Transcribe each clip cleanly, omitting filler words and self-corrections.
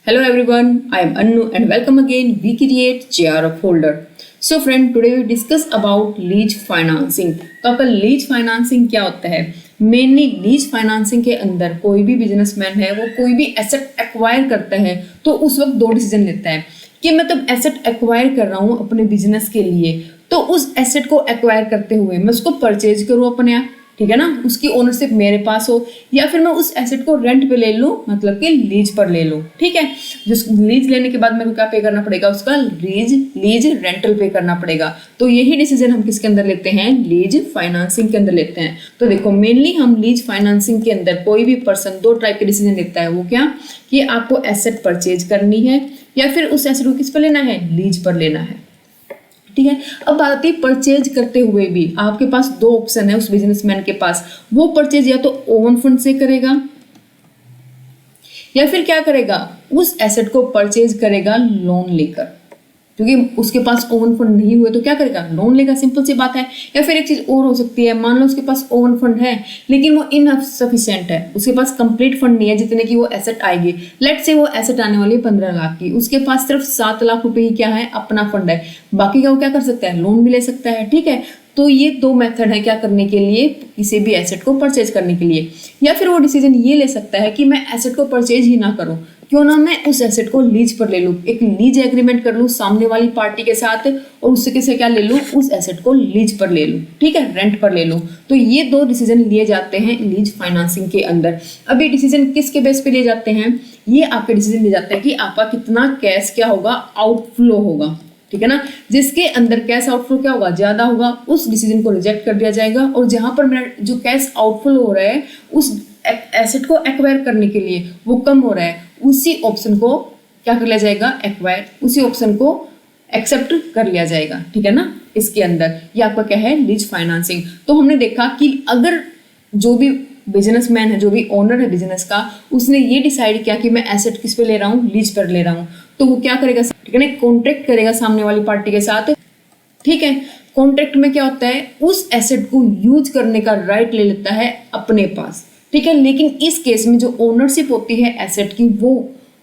Hello everyone, I am Annu and welcome again. We create JRF folder. So friend, today we discuss about lease financing. तो आपका lease financing क्या होता है? Mainly lease financing के अंदर कोई भी बिजनेसमैन है वो कोई भी एसेट एक्वायर करता है तो उस वक्त दो डिसीजन लेता है कि मतलब एसेट एक्वायर कर रहा हूँ अपने बिजनेस के लिए, तो उस एसेट को एक्वायर करते हुए मैं उसको परचेज करूँ अपने आप, ठीक है ना, उसकी ओनरशिप मेरे पास हो, या फिर मैं उस एसेट को रेंट पे ले लूँ, मतलब कि लीज पर ले लूँ। ठीक है, जिस लीज लेने के बाद मेरे को क्या पे करना पड़ेगा, उसका लीज रेंटल पे करना पड़ेगा। तो यही डिसीजन हम किसके अंदर लेते हैं, लीज फाइनेंसिंग के अंदर लेते हैं। तो देखो मेनली हम लीज फाइनेंसिंग के अंदर कोई भी पर्सन दो टाइप के डिसीजन लेता है। वो क्या कि आपको एसेट परचेज करनी है या फिर उस एसेट को किस पर लेना है, लीज पर लेना है। ठीक है, अब बात आती है परचेज करते हुए भी आपके पास दो ऑप्शन है उस बिजनेसमैन के पास। वो परचेज या तो ओवन फंड से करेगा या फिर क्या करेगा, उस एसेट को परचेज करेगा लोन लेकर, क्योंकि उसके पास ओवन फंड नहीं हुए तो क्या करेगा, लोन लेगा, सिंपल सी बात है। या फिर एक चीज और हो सकती है, मान लो उसके पास ओवन फंड है लेकिन वो इनसफिशिएंट है, उसके पास कंप्लीट फंड नहीं है जितने की वो एसेट आएगी। लेट्स से वो एसेट आने वाली है 15 लाख की, उसके पास सिर्फ 7 लाख रुपए ही क्या है, अपना फंड है, बाकी का वो क्या कर सकता है, लोन भी ले सकता है। ठीक है, तो ये दो मेथड है क्या करने के लिए, किसी भी एसेट को परचेज करने के लिए। या फिर वो डिसीजन ये ले सकता है कि मैं एसेट को परचेज ही ना करूं, क्यों ना मैं उस एसेट को लीज पर ले लूं, एक लीज एग्रीमेंट कर लूं सामने वाली पार्टी के साथ और उससे किसे क्या ले लूं, उस एसेट को लीज पर ले लूं, ठीक है, रेंट पर ले लूं। तो ये दो डिसीजन लिए जाते हैं लीज फाइनेंसिंग के अंदर। अब ये डिसीजन किसके बेस पे लिए जाते हैं, ये आपके डिसीजन लिए जाते हैं कि आपका कितना कैश क्या होगा, आउटफ्लो होगा। ठीक है ना, जिसके अंदर कैश आउटफ्लो क्या होगा, ज्यादा होगा, उस डिसीजन को रिजेक्ट कर दिया जाएगा। और जहां पर मेरा जो कैश आउटफ्लो हो रहा है उस एसेट को एक्वायर करने के लिए वो कम हो रहा है, उसी ऑप्शन को क्या कर लिया जाएगा, एक्वायर, उसी ऑप्शन को एक्सेप्ट कर लिया जाएगा। ठीक है ना, इसके अंदर ये आपका क्या है, लीज फाइनेंसिंग। तो हमने देखा कि अगर जो भी बिजनेसमैन है, जो भी ओनर है बिजनेस का, उसने ये डिसाइड किया कि मैं एसेट किस पे ले रहा हूँ, लीज पर ले रहा हूँ, तो वो क्या करेगा, ठीक है ना, कॉन्ट्रैक्ट करेगा सामने वाली पार्टी के साथ। ठीक है, कॉन्ट्रैक्ट में क्या होता है, उस एसेट को यूज करने का राइट ले लेता है अपने पास। ठीक है, लेकिन इस केस में जो ओनरशिप होती है एसेट की वो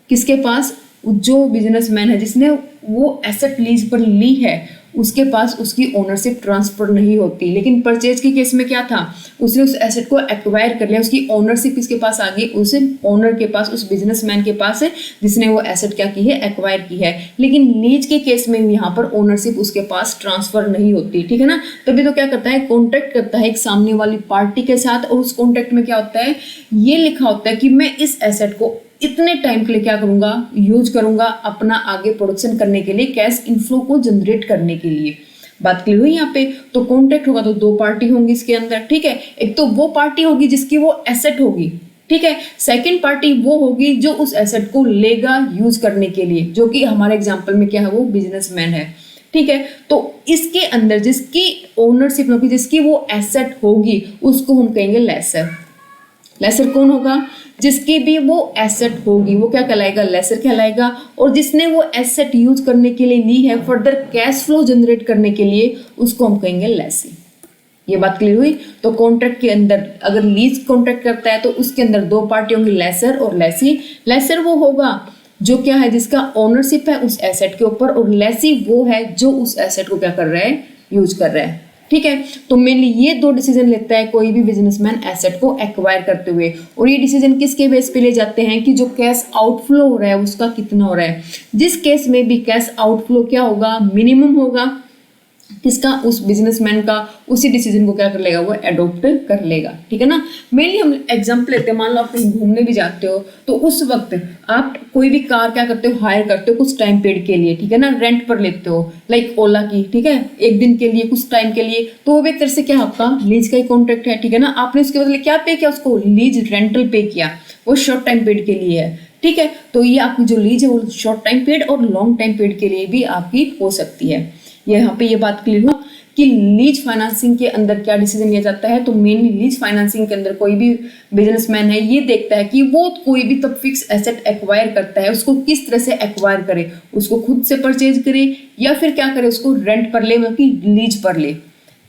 किसके पास, जो बिजनेसमैन है जिसने वो एसेट लीज पर ली है उसके पास उसकी ओनरशिप ट्रांसफर नहीं होती। लेकिन परचेज के केस में क्या था, उसने उस एसेट को एक्वायर कर लिया, उसकी ओनरशिप किसके पास आ गई, उस ओनर के पास, उस बिजनेसमैन के पास है जिसने वो एसेट क्या की है, एक्वायर की है। लेकिन लीज के केस में यहाँ पर ओनरशिप उसके पास ट्रांसफर नहीं होती। ठीक है ना, तभी तो क्या करता है, कॉन्ट्रैक्ट करता है एक सामने वाली पार्टी के साथ, और उस कॉन्ट्रैक्ट में क्या होता है, ये लिखा होता है कि मैं इस एसेट को इतने टाइम के लिए क्या करूंगा, यूज करूंगा अपना आगे प्रोडक्शन करने के लिए, कैश इनफ्लो को जनरेट करने के लिए। बात क्लियर हुई यहाँ पे। तो कॉन्ट्रैक्ट होगा तो दो पार्टी होंगी इसके अंदर। ठीक है, एक तो वो पार्टी होगी जिसकी वो एसेट होगी, ठीक है, सेकंड पार्टी वो होगी जो उस एसेट को लेगा यूज करने के लिए, जो कि हमारे एग्जांपल में क्या है, वो बिजनेसमैन है। ठीक है, तो इसके अंदर जिसकी ओनरशिप होगी, जिसकी वो एसेट होगी, उसको हम कहेंगे लेसर। लेसर कौन होगा, जिसकी भी वो एसेट होगी वो क्या कहलाएगा, लेसर कहलाएगा। और जिसने वो एसेट यूज करने के लिए ली है फर्दर कैश फ्लो जनरेट करने के लिए, उसको हम कहेंगे लेसी। ये बात क्लियर हुई। तो कॉन्ट्रैक्ट के अंदर अगर लीज कॉन्ट्रैक्ट करता है तो उसके अंदर दो पार्टी होंगी, लेसर और लेसी। लेसर वो होगा जो क्या है, जिसका ओनरशिप है उस एसेट के ऊपर, और लेसी वो है जो उस एसेट को क्या कर रहा है, यूज कर रहा है। ठीक है, तो मेनली ये दो डिसीजन लेता है कोई भी बिजनेसमैन एसेट को एक्वायर करते हुए। और ये डिसीजन किसके बेस पे ले जाते हैं कि जो कैश आउटफ्लो हो रहा है उसका कितना हो रहा है। जिस केस में भी कैश आउटफ्लो क्या होगा, मिनिमम होगा, किसका, उस बिजनेसमैन का, उसी डिसीजन को क्या कर लेगा, वो अडॉप्ट कर लेगा। ठीक है ना, मेनली हम एग्जांपल लेते हैं, मान लो आप कहीं घूमने भी जाते हो तो उस वक्त आप कोई भी कार क्या करते हो, हायर करते हो कुछ टाइम पीरियड के लिए, ठीक है ना, रेंट पर लेते हो, लाइक ओला की, ठीक है, एक दिन के लिए, कुछ टाइम के लिए, तो वो भी एक तरह से क्या आपका लीज का ही कॉन्ट्रैक्ट है। ठीक है ना, आपने उसके बदले क्या पे किया, उसको लीज रेंटल पे किया, वो शॉर्ट टाइम पीरियड के लिए है। ठीक है, तो ये आपकी जो लीज है वो शॉर्ट टाइम पीरियड और लॉन्ग टाइम पीरियड के लिए भी आपकी हो सकती है। यहाँ पे ये बात क्लियर हुआ कि लीज फाइनेंसिंग के अंदर क्या डिसीजन लिया जाता है। तो मेनली लीज फाइनेंसिंग के अंदर कोई भी बिजनेसमैन है ये देखता है कि वो कोई भी तब फिक्स एसेट एक्वायर करता है, उसको किस तरह से एक्वायर करे, उसको खुद से परचेज करे या फिर क्या करे, उसको रेंट पर ले, मतलब कि लीज पर ले।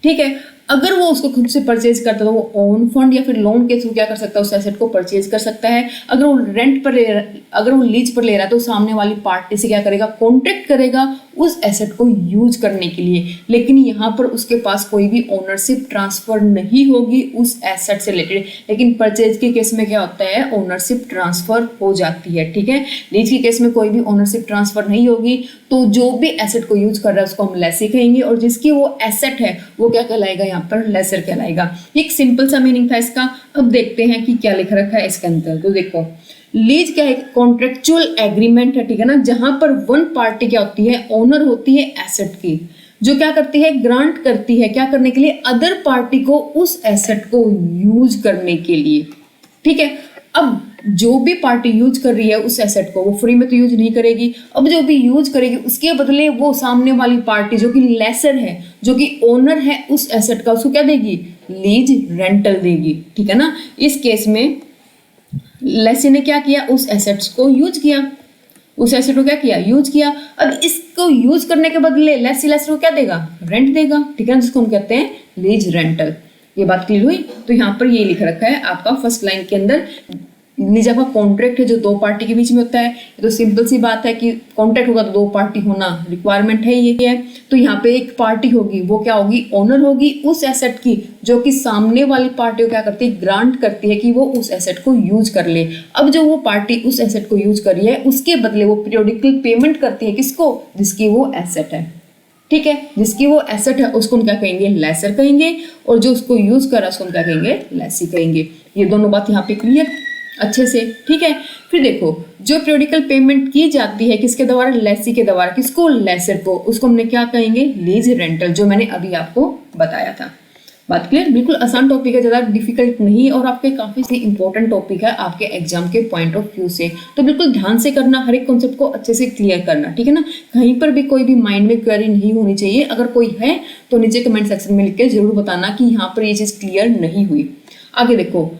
ठीक है, अगर वो उसको खुद से परचेज करता है तो वो ओन फंड या फिर लोन के थ्रू क्या कर सकता है, उस एसेट को परचेज कर सकता है। अगर वो रेंट पर ले रहा है, अगर वो लीज पर ले रहा है तो सामने वाली पार्टी से क्या करेगा, कॉन्ट्रैक्ट करेगा उस एसेट को यूज करने के लिए। लेकिन यहाँ पर उसके पास कोई भी ओनरशिप ट्रांसफर नहीं होगी उस एसेट से रिलेटेड। लेकिन परचेज के केस में क्या होता है, ओनरशिप ट्रांसफर हो जाती है, ठीक है। लीज के केस में कोई भी ओनरशिप ट्रांसफर नहीं होगी, तो जो भी एसेट को यूज कर रहा है उसको हम लेसी कहेंगे, और जिसकी वो एसेट है वो क्या कहलाएगा, यहाँ पर लेसर कहलाएगा। एक सिंपल सा मीनिंग था इसका। अब देखते हैं कि क्या लिख रखा है इसके अंदर। तो देखो, लीज क्या है, कॉन्ट्रेक्चुअल एग्रीमेंट है, ठीक है ना, जहां पर वन पार्टी क्या होती है, ओनर होती है एसेट की, जो क्या करती है, ग्रांट करती है क्या करने के लिए, अदर पार्टी को उस एसेट को यूज करने के लिए, ठीक है। अब जो भी पार्टी यूज कर रही है उस एसेट को, वो फ्री में तो यूज नहीं करेगी। अब जो भी यूज करेगी उसके बदले वो सामने वाली पार्टी जो कि लेसर है, जो कि ओनर है उस एसेट का, उसको क्या देगी, लीज रेंटल देगी, ठीक है ना। इस केस में लेसी ने क्या किया, उस एसेट्स को यूज किया, उस एसेट को क्या किया, यूज किया। अब इसको यूज करने के बदले लेसी लेसर को क्या देगा, रेंट देगा, ठीक है ना, जिसको हम कहते हैं लीज रेंटल। ये बात क्लियर हुई। तो यहाँ पर ये लिख रखा है आपका फर्स्ट लाइन के अंदर, लीज आपका कॉन्ट्रैक्ट है जो दो पार्टी के बीच में होता है। ये तो सिंपल सी बात है कि कॉन्ट्रैक्ट होगा तो दो पार्टी होना रिक्वायरमेंट है, ये है। तो यहाँ पे एक पार्टी होगी, वो क्या होगी, ओनर होगी उस एसेट की, जो कि सामने वाली पार्टी को क्या करती है, ग्रांट करती है कि वो उस एसेट को यूज कर ले। अब जो वो पार्टी उस एसेट को यूज कर रही है उसके बदले वो पीरियोडिकल पेमेंट करती है, किसको, जिसकी वो एसेट है, ठीक है। जिसकी वो एसेट है उसको हम क्या कहेंगे, लेसर कहेंगे, और जो उसको यूज कर रहा है उसको हम क्या कहेंगे, लेसी कहेंगे। ये दोनों बात यहाँ पे क्लियर अच्छे से, ठीक है। फिर देखो, जो पीरियोडिकल पेमेंट की जाती है किसके द्वारा, लेसी के द्वारा, किसको, लेसर को, उसको हमने क्या कहेंगे, लीज रेंटल, जो मैंने अभी आपको बताया था। बात क्लियर। बिल्कुल आसान टॉपिक है, ज़्यादा डिफिकल्ट नहीं, और आपके काफ़ी इंपॉर्टेंट टॉपिक है आपके एग्जाम के पॉइंट ऑफ व्यू से। तो बिल्कुल ध्यान से करना, हर एक कॉन्सेप्ट को अच्छे से क्लियर करना, ठीक है ना। कहीं पर भी कोई भी माइंड में क्वेरी नहीं होनी चाहिए। अगर कोई है तो नीचे कमेंट सेक्शन में लिख के जरूर बताना कि यहाँ पर ये चीज़ क्लियर नहीं हुई। आगे देखो,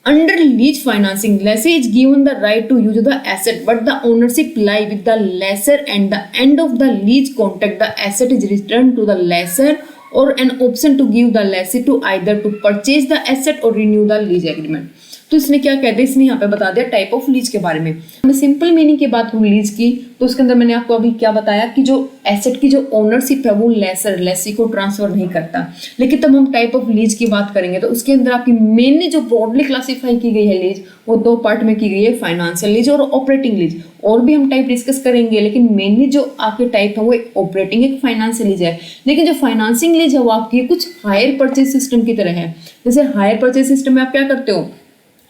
under lease financing, lessee is given the right to use the asset, but the ownership lie with the lessor, and the end of the lease contract, the asset is returned to the lessor, or an option to give the lessee to either to purchase the asset or renew the lease agreement. तो इसने क्या कहते हैं, इसने यहाँ पे बता दिया टाइप ऑफ लीज के बारे में। हमने सिंपल मीनिंग की बात करूँ लीज की, तो उसके अंदर मैंने आपको अभी क्या बताया कि जो एसेट की जो ओनरशिप है वो लेसर, लेसी को ट्रांसफर नहीं करता। लेकिन तब हम टाइप ऑफ लीज की बात करेंगे तो उसके अंदर आपकी मेनली जो ब्रॉडली क्लासीफाई की गई है लीज, वो दो पार्ट में की गई है, फाइनेंशियल लीज और ऑपरेटिंग लीज। और भी हम टाइप डिस्कस करेंगे, लेकिन मेनली जो आपके टाइप है वो एक ऑपरेटिंग, एक फाइनेंशियल लीज है। लेकिन जो फाइनेंसिंग लीज है वो आपकी कुछ हायर परचेज सिस्टम की तरह है। जैसे हायर परचेज सिस्टम में आप क्या करते हो,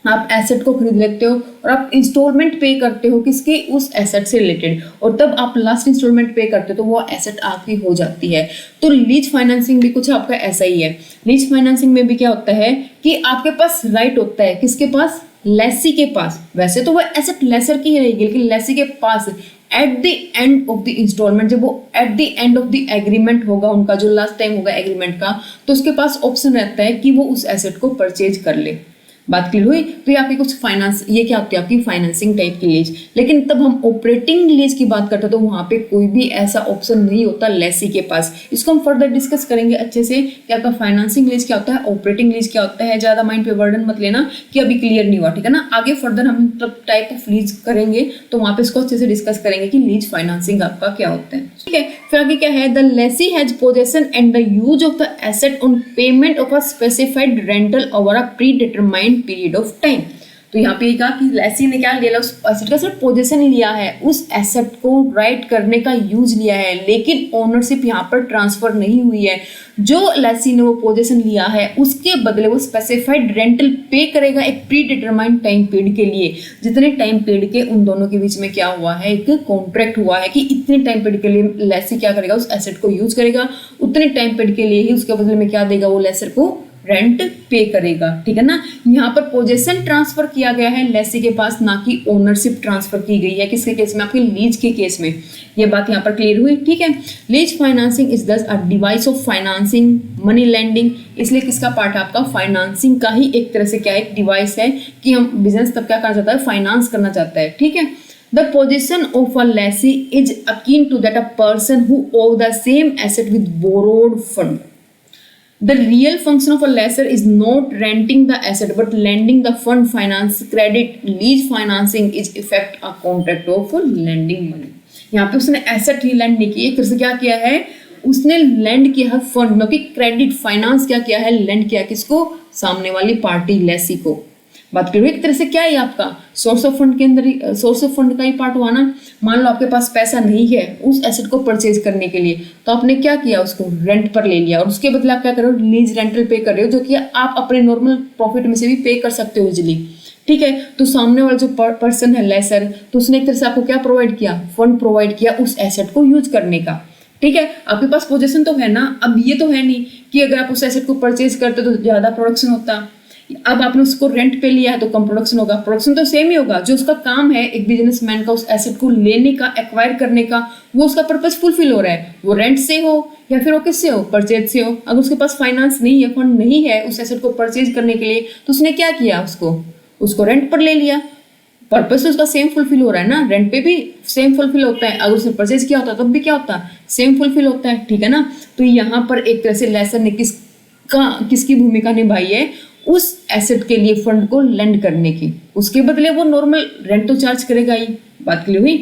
आप एसेट को खरीद लेते हो और आप इंस्टॉलमेंट पे करते हो किसके, उस एसेट से रिलेटेड, और तब आप लास्ट इंस्टॉलमेंट पे करते हो तो वो एसेट आपकी हो जाती है। तो लीज फाइनेंसिंग भी कुछ आपका ऐसा ही है। लीज फाइनेंसिंग में भी क्या होता है कि आपके पास राइट होता है, किसके पास, लेसी के पास। वैसे तो वो एसेट लेसर की ही रहेगी, लेकिन लेसी के पास at the end of the instalment, जब वो at the end of the agreement होगा, उनका जो लास्ट टाइम होगा एग्रीमेंट का, तो उसके पास ऑप्शन रहता है कि वो उस एसेट को परचेज कर ले। बात क्लियर हुई। तो ये आपकी कुछ फाइनेंस, ये क्या होती है आपकी फाइनेंसिंग टाइप की लीज। लेकिन तब हम ऑपरेटिंग लीज की बात करते हैं तो वहां पे कोई भी ऐसा ऑप्शन नहीं होता लेसी के पास। इसको हम फर्दर डिस्कस करेंगे अच्छे से कि आपका फाइनेंसिंग लीज क्या होता है, ऑपरेटिंग लीज क्या होता है। ज्यादा माइंड पे वर्डन मत लेना कि अभी क्लियर नहीं हुआ, ठीक है ना। आगे फर्दर हम तब टाइप ऑफ लीज करेंगे तो वहां पे इसको अच्छे से डिस्कस करेंगे कि लीज फाइनेंसिंग आपका क्या होता है, ठीक है। फिर आगे क्या है, the Lesi has possession and the use of the asset on payment of a specified rental over a pre determined period of time. तो यहाँ पे कहा कि लेसी ने क्या लिया, उस एसेट का सिर्फ पोजीशन लिया है, उस एसेट को राइट करने का यूज लिया है, लेकिन ओनरशिप यहाँ पर ट्रांसफर नहीं हुई है। जो लेसी ने वो पोजीशन लिया है उसके बदले वो स्पेसिफाइड रेंटल पे करेगा एक प्री डिटरमाइंड टाइम पीरियड के लिए। जितने टाइम पीरियड के उन दोनों के बीच में क्या हुआ है, एक कॉन्ट्रैक्ट हुआ है कि इतने टाइम पीरियड के लिए लेसी क्या करेगा, उस एसेट को यूज करेगा, उतने टाइम पीरियड के लिए ही उसके बदले में क्या देगा, वो लेसर को रेंट पे करेगा, ठीक है ना। यहाँ पर पोजेशन ट्रांसफर किया गया है लेसी के पास, ना कि ओनरशिप ट्रांसफर की गई है। किसके केस में, आपके लीज के केस में। ये बात यहाँ पर क्लियर हुई, ठीक है। लीज फाइनेंसिंग इज दस a device of financing money lending. इसलिए किसका पार्ट आपका फाइनेंसिंग का ही एक तरह से क्या एक डिवाइस है कि हम बिजनेस तब क्या करना चाहता है, फाइनेंस करना चाहता है, ठीक है। The position of a lessee is akin to that a person who owe the same asset with borrowed fund. The real function of a lessor is not renting the asset but lending the fund finance credit. Lease financing is effect a contract of lending money. यहाँ पे उसने asset ही land नहीं किया, फिर से क्या किया है, उसने लैंड किया है फंड, मतलब कि क्रेडिट फाइनेंस क्या किया है, लैंड किया किसको, सामने वाली पार्टी लेसी को। बात करें एक तरह से क्या है आपका सोर्स ऑफ फंड के अंदर, सोर्स ऑफ फंड का ही पार्ट हुआ ना। मान लो आपके पास पैसा नहीं है उस एसेट को परचेज करने के लिए, तो आपने क्या किया, उसको रेंट पर ले लिया और उसके बदले आप क्या कर रहे हो, लीज रेंटल पे कर रहे हो, जो कि आप अपने नॉर्मल प्रॉफिट में से भी पे कर सकते हो इजिली। ठीक है, तो सामने वाला जो पर्सन है लेसर, तो उसने एक तरह से आपको क्या प्रोवाइड किया, फंड प्रोवाइड किया उस एसेट को यूज करने का। ठीक है, आपके पास पोजीशन तो है ना। अब ये तो है नहीं कि अगर आप उस एसेट को परचेज करते तो ज्यादा प्रोडक्शन होता, अब आपने उसको रेंट पे लिया है तो कम प्रोडक्शन होगा। प्रोडक्शन तो सेम ही होगा। जो उसका काम है एक बिजनेसमैन का उस एसेट को लेने का, एक्वायर करने का, वो उसका पर्पस फुलफिल हो रहा है, वो रेंट से हो या फिर वो किससे हो, परचेज से हो। अगर उसके पास फाइनेंस नहीं है, फंड नहीं है उस एसेट को परचेज करने के लिए, तो उसने क्या किया, उसको रेंट पर ले लिया। पर्पस तो उसका सेम फुलफिल हो रहा है ना, रेंट पे भी सेम फुलफिल होता है, अगर उसने परचेज किया होता तब भी क्या होता, सेम फुलफिल होता है। ठीक है ना, तो यहाँ पर एक तरह से लेसर ने किसकी भूमिका निभाई है, उस एसेट के लिए फंड को लेंड करने की, उसके बदले वो नॉर्मल रेंट तो चार्ज करेगा ही। बात क्लियर हुई।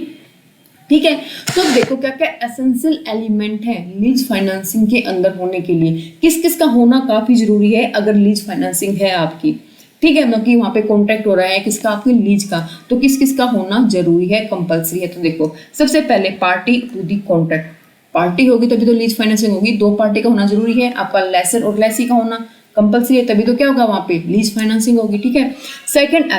ठीक है, तो देखो क्या क्या एसेंशियल एलिमेंट है लीज फाइनेंसिंग के अंदर होने के लिए, किस किस का होना काफी जरूरी है अगर लीज फाइनेंसिंग है आपकी। ठीक है, मतलब कि वहाँ पे कॉन्ट्रैक्ट हो रहा है किसका, आपकी लीज का, तो किस किस का होना जरूरी है, कंपलसरी है। तो देखो सबसे पहले party to the contract, party होगी तभी तो लीज फाइनेंसिंग होगी, दो पार्टी का होना जरूरी है, आपका लेसर और लेसी का होना कंपलसरी है, तभी तो क्या होगा वहाँ पे लीज फाइनेंसिंग होगी। ठीक है, सेकंड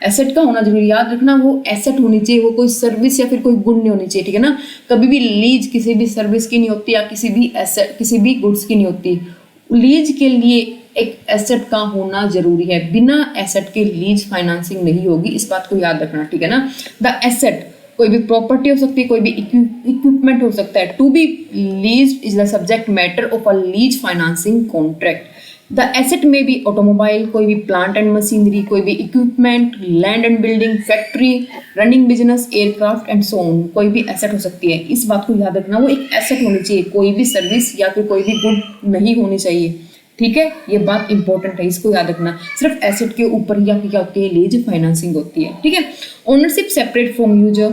एसेट का होना जरूरी, याद रखना वो एसेट होनी चाहिए, वो कोई सर्विस या फिर कोई गुड नहीं होनी चाहिए। ठीक है ना, कभी भी लीज किसी भी सर्विस की नहीं होती या किसी भी एसेट किसी भी गुड्स की नहीं होती। लीज के लिए एक एसेट का होना जरूरी है, बिना एसेट के लीज फाइनेंसिंग नहीं होगी, इस बात को याद रखना। ठीक है ना, द एसेट कोई भी प्रॉपर्टी हो सकती है, कोई भी इक्विपमेंट हो सकता है। To be lease is the subject matter of a lease financing contract. The asset में भी ऑटोमोबाइल, कोई भी प्लांट एंड मशीनरी, कोई भी equipment, land and building, factory, running business, aircraft and so on, कोई भी एसेट हो सकती है। इस बात को याद रखना, वो एक एसेट होनी चाहिए, कोई भी सर्विस या फिर कोई भी गुड नहीं होनी चाहिए। ठीक है, ये बात इंपॉर्टेंट है, इसको याद रखना। सिर्फ एसेट के ऊपर ही आपकी क्या होती है, लीज फाइनेंसिंग होती है। ठीक है, ओनरशिप सेपरेट फ्रॉम यूजर,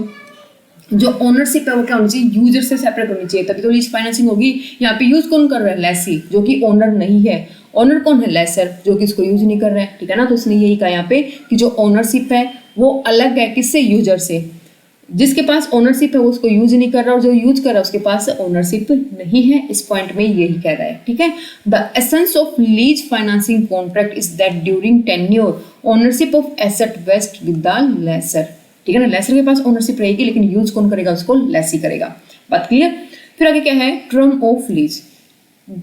जो ओनरशिप है वो क्या होनी चाहिए, यूजर से सेपरेट होनी चाहिए, तभी तो लीज फाइनेंसिंग होगी। यहाँ पे यूज कौन कर रहा है, लेसी, जो कि ओनर नहीं है। ओनर कौन है, लेसर, जो कि इसको यूज नहीं कर रहा है। ठीक है ना, तो उसने यही कहा यहाँ पे कि जो ओनरशिप है वो अलग है किससे, यूजर से। जिसके पास ओनरशिप है वो उसको यूज नहीं कर रहा, और जो यूज कर रहा है उसके पास ओनरशिप नहीं है। इस पॉइंट में यही कह रहा है। ठीक है, the essence of lease financing contract is that during tenure ownership of asset vest with the lessor. ठीक है ना, लेसर के पास ओनरशिप रहेगी लेकिन यूज कौन करेगा, उसको लेसी करेगा। बात क्लियर। फिर आगे क्या है, टर्म ऑफ लीज,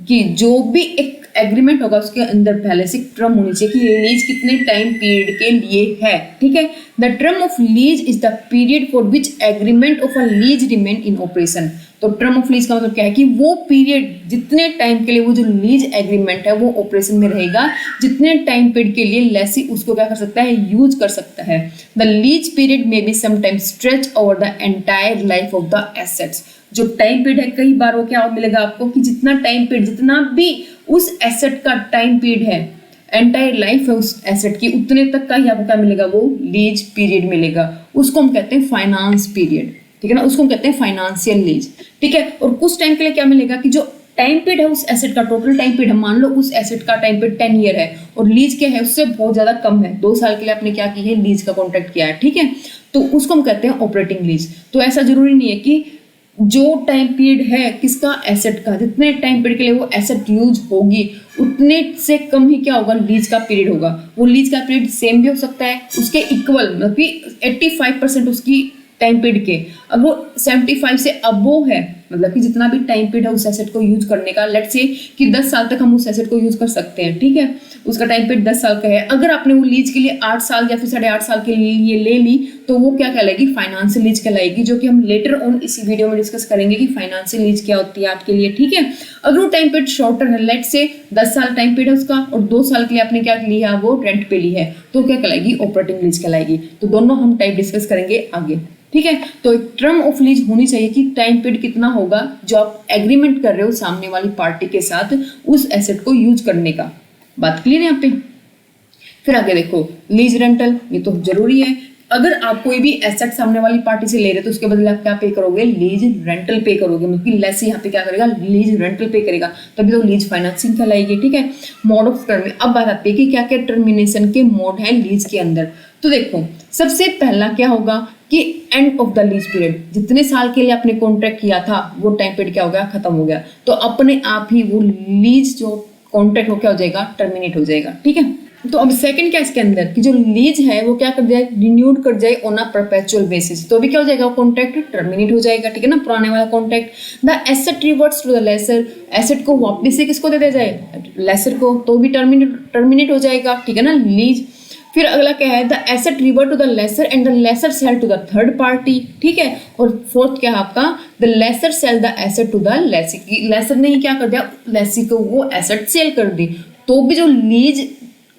कि जो भी एक एग्रीमेंट होगा उसके अंदर पहले से टर्म होनी चाहिए कि ये लीज कितने टाइम पीरियड के लिए है। ठीक है, the term of lease is the period for which agreement of a lease remain in operation. तो टर्म ऑफ लीज का मतलब क्या है कि वो पीरियड, जितने टाइम के लिए वो जो लीज एग्रीमेंट है वो ऑपरेशन में रहेगा, जितने टाइम पीरियड के लिए लेसी उसको क्या कर सकता है, यूज कर सकता है। द लीज पीरियड में be sometimes stretch over the entire life of the assets. जो टाइम पीरियड है, कई बार वो क्या मिलेगा आपको कि जितना टाइम पीरियड, जितना भी उस एसेट का टाइम पीरियड है, एंटायर लाइफ है उस एसेट की, उतने तक का ही आपको क्या मिलेगा, वो लीज पीरियड मिलेगा। उसको हम कहते हैं फाइनेंस पीरियड। ठीक है ना, उसको हम कहते हैं फाइनेंशियल लीज। ठीक है, और कुछ टाइम के लिए क्या मिलेगा कि जो टाइम पीरियड है उस एसेट का, टोटल टाइम पीरियड है, मान लो उस एसेट का टाइम पीरियड 10 ईयर है और लीज क्या है उससे बहुत ज्यादा कम है, 2 साल के लिए आपने क्या की है, लीज का कॉन्ट्रैक्ट किया है। ठीक है, तो उसको हम कहते हैं ऑपरेटिंग लीज। तो ऐसा जरूरी नहीं है कि जो टाइम पीरियड है किसका, एसेट का, जितने टाइम पीरियड के लिए वो एसेट यूज होगी उतने से कम ही क्या होगा, लीज का पीरियड होगा। वो लीज का पीरियड सेम भी हो सकता है, उसके इक्वल, मतलब कि 85% उसकी टाइम पीरियड के, अगर वो 75 से अबोव है, मतलब कि जितना भी टाइम पीरियड है उस एसेट को यूज करने का, लेट्स से कि 10 साल तक हम उस एसेट को यूज कर सकते हैं। ठीक है, उसका टाइम पीरियड 10 साल का है। अगर आपने वो लीज के लिए 8 साल या फिर 8.5 साल के लिए ले ली, तो वो क्या कहलाएगी, फाइनेंशियल लीज कहलाएगी, जो कि हम लेटर ऑन इसी वीडियो में डिस्कस करेंगे कि फाइनेंशियल लीज क्या होती है आपके लिए। ठीक है, अगर वो टाइम पीरियड शॉर्टर है, लेट्स से 10 साल टाइम पीरियड है उसका और 2 साल के लिए आपने क्या लिया, वो रेंट पे ली है, तो क्या कहलाएगी, ऑपरेटिंग लीज कहलाएगी। तो दोनों हम टाइप डिस्कस करेंगे आगे। ठीक है। तो एक टर्म ऑफ लीज होनी चाहिए कि टाइम पीरियड कितना होगा जो आप एग्रीमेंट कर रहे हो सामने वाली पार्टी के साथ उस एसेट को यूज करने का। बात क्लियर है यहाँ पे। फिर आगे देखो लीज रेंटल, ये तो जरूरी है। अगर आप कोई भी एसेट सामने वाली पार्टी से ले रहे हो तो उसके बदले आप क्या पे करोगे, लीज रेंटल पे करोगे। मतलब लेसी यहाँ पे क्या करेगा, लीज रेंटल पे करेगा, तभी तो लीज फाइनेंसिंग कहलाएगी। ठीक है। मोड ऑफ टर्म, अब बात आती है कि क्या क्या टर्मिनेशन के मोड है लीज के अंदर। तो देखो सबसे पहला क्या होगा कि and of the lease period, जितने साल के लिए आपने कॉन्ट्रैक्ट किया था वो टाइम पीरियड क्या हो गया, खत्म हो गया, तो अपने आप ही वो लीज जो कॉन्ट्रैक्ट हो क्या हो जाएगा, टर्मिनेट हो जाएगा। ठीक है। तो अब सेकंड क्या इसके अंदर कि जो लीज है वो क्या कर जाए, रिन्यूड कर जाए ऑन अ परपेचुअल बेसिस, तो भी क्या हो जाएगा, कॉन्ट्रैक्ट टर्मिनेट हो जाएगा। ठीक है ना, पुराने वाला contract. The asset reverts to the lessor, asset को वापस से किसको दे दिया जाए, लेसर को, तो भी टर्मिनेट हो जाएगा। ठीक है ना, लीज। फिर अगला क्या है, the asset revert to the lessor and the lessor sell to the third party. ठीक है। और फोर्थ क्या है आपका, the lessor sell the asset to the lessee, lessor ने ही क्या कर दिया, लेसी को वो एसेट सेल कर दी, तो भी जो लीज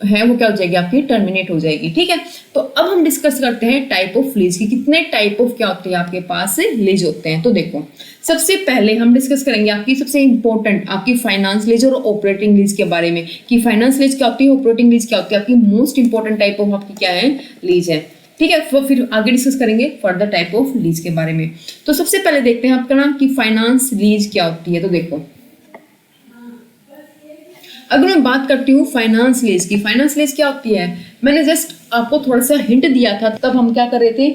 है वो क्या हो जाएगी आपकी, टर्मिनेट हो जाएगी। ठीक है। तो अब हम डिस्कस करते हैं टाइप ऑफ लीज की, कितने टाइप ऑफ क्या होते हैं आपके पास लीज होते हैं। तो देखो सबसे पहले हम डिस्कस करेंगे आपकी सबसे इंपॉर्टेंट आपकी फाइनेंस लीज और ऑपरेटिंग लीज के बारे में, कि फाइनेंस लीज क्या होती है, ऑपरेटिंग लीज क्या होती है, आपकी मोस्ट इंपॉर्टेंट टाइप ऑफ आपकी क्या है, लीज है। ठीक है। फिर आगे डिस्कस करेंगे फर्दर टाइप ऑफ लीज के बारे में। तो सबसे पहले देखते हैं आपका ना कि फाइनेंस लीज क्या होती है। तो देखो अगर मैं बात करती हूँ फाइनेंस लीज की, फाइनेंस लीज क्या होती है, मैंने जस्ट आपको थोड़ा सा हिंट दिया था, तब हम क्या कर रहे थे,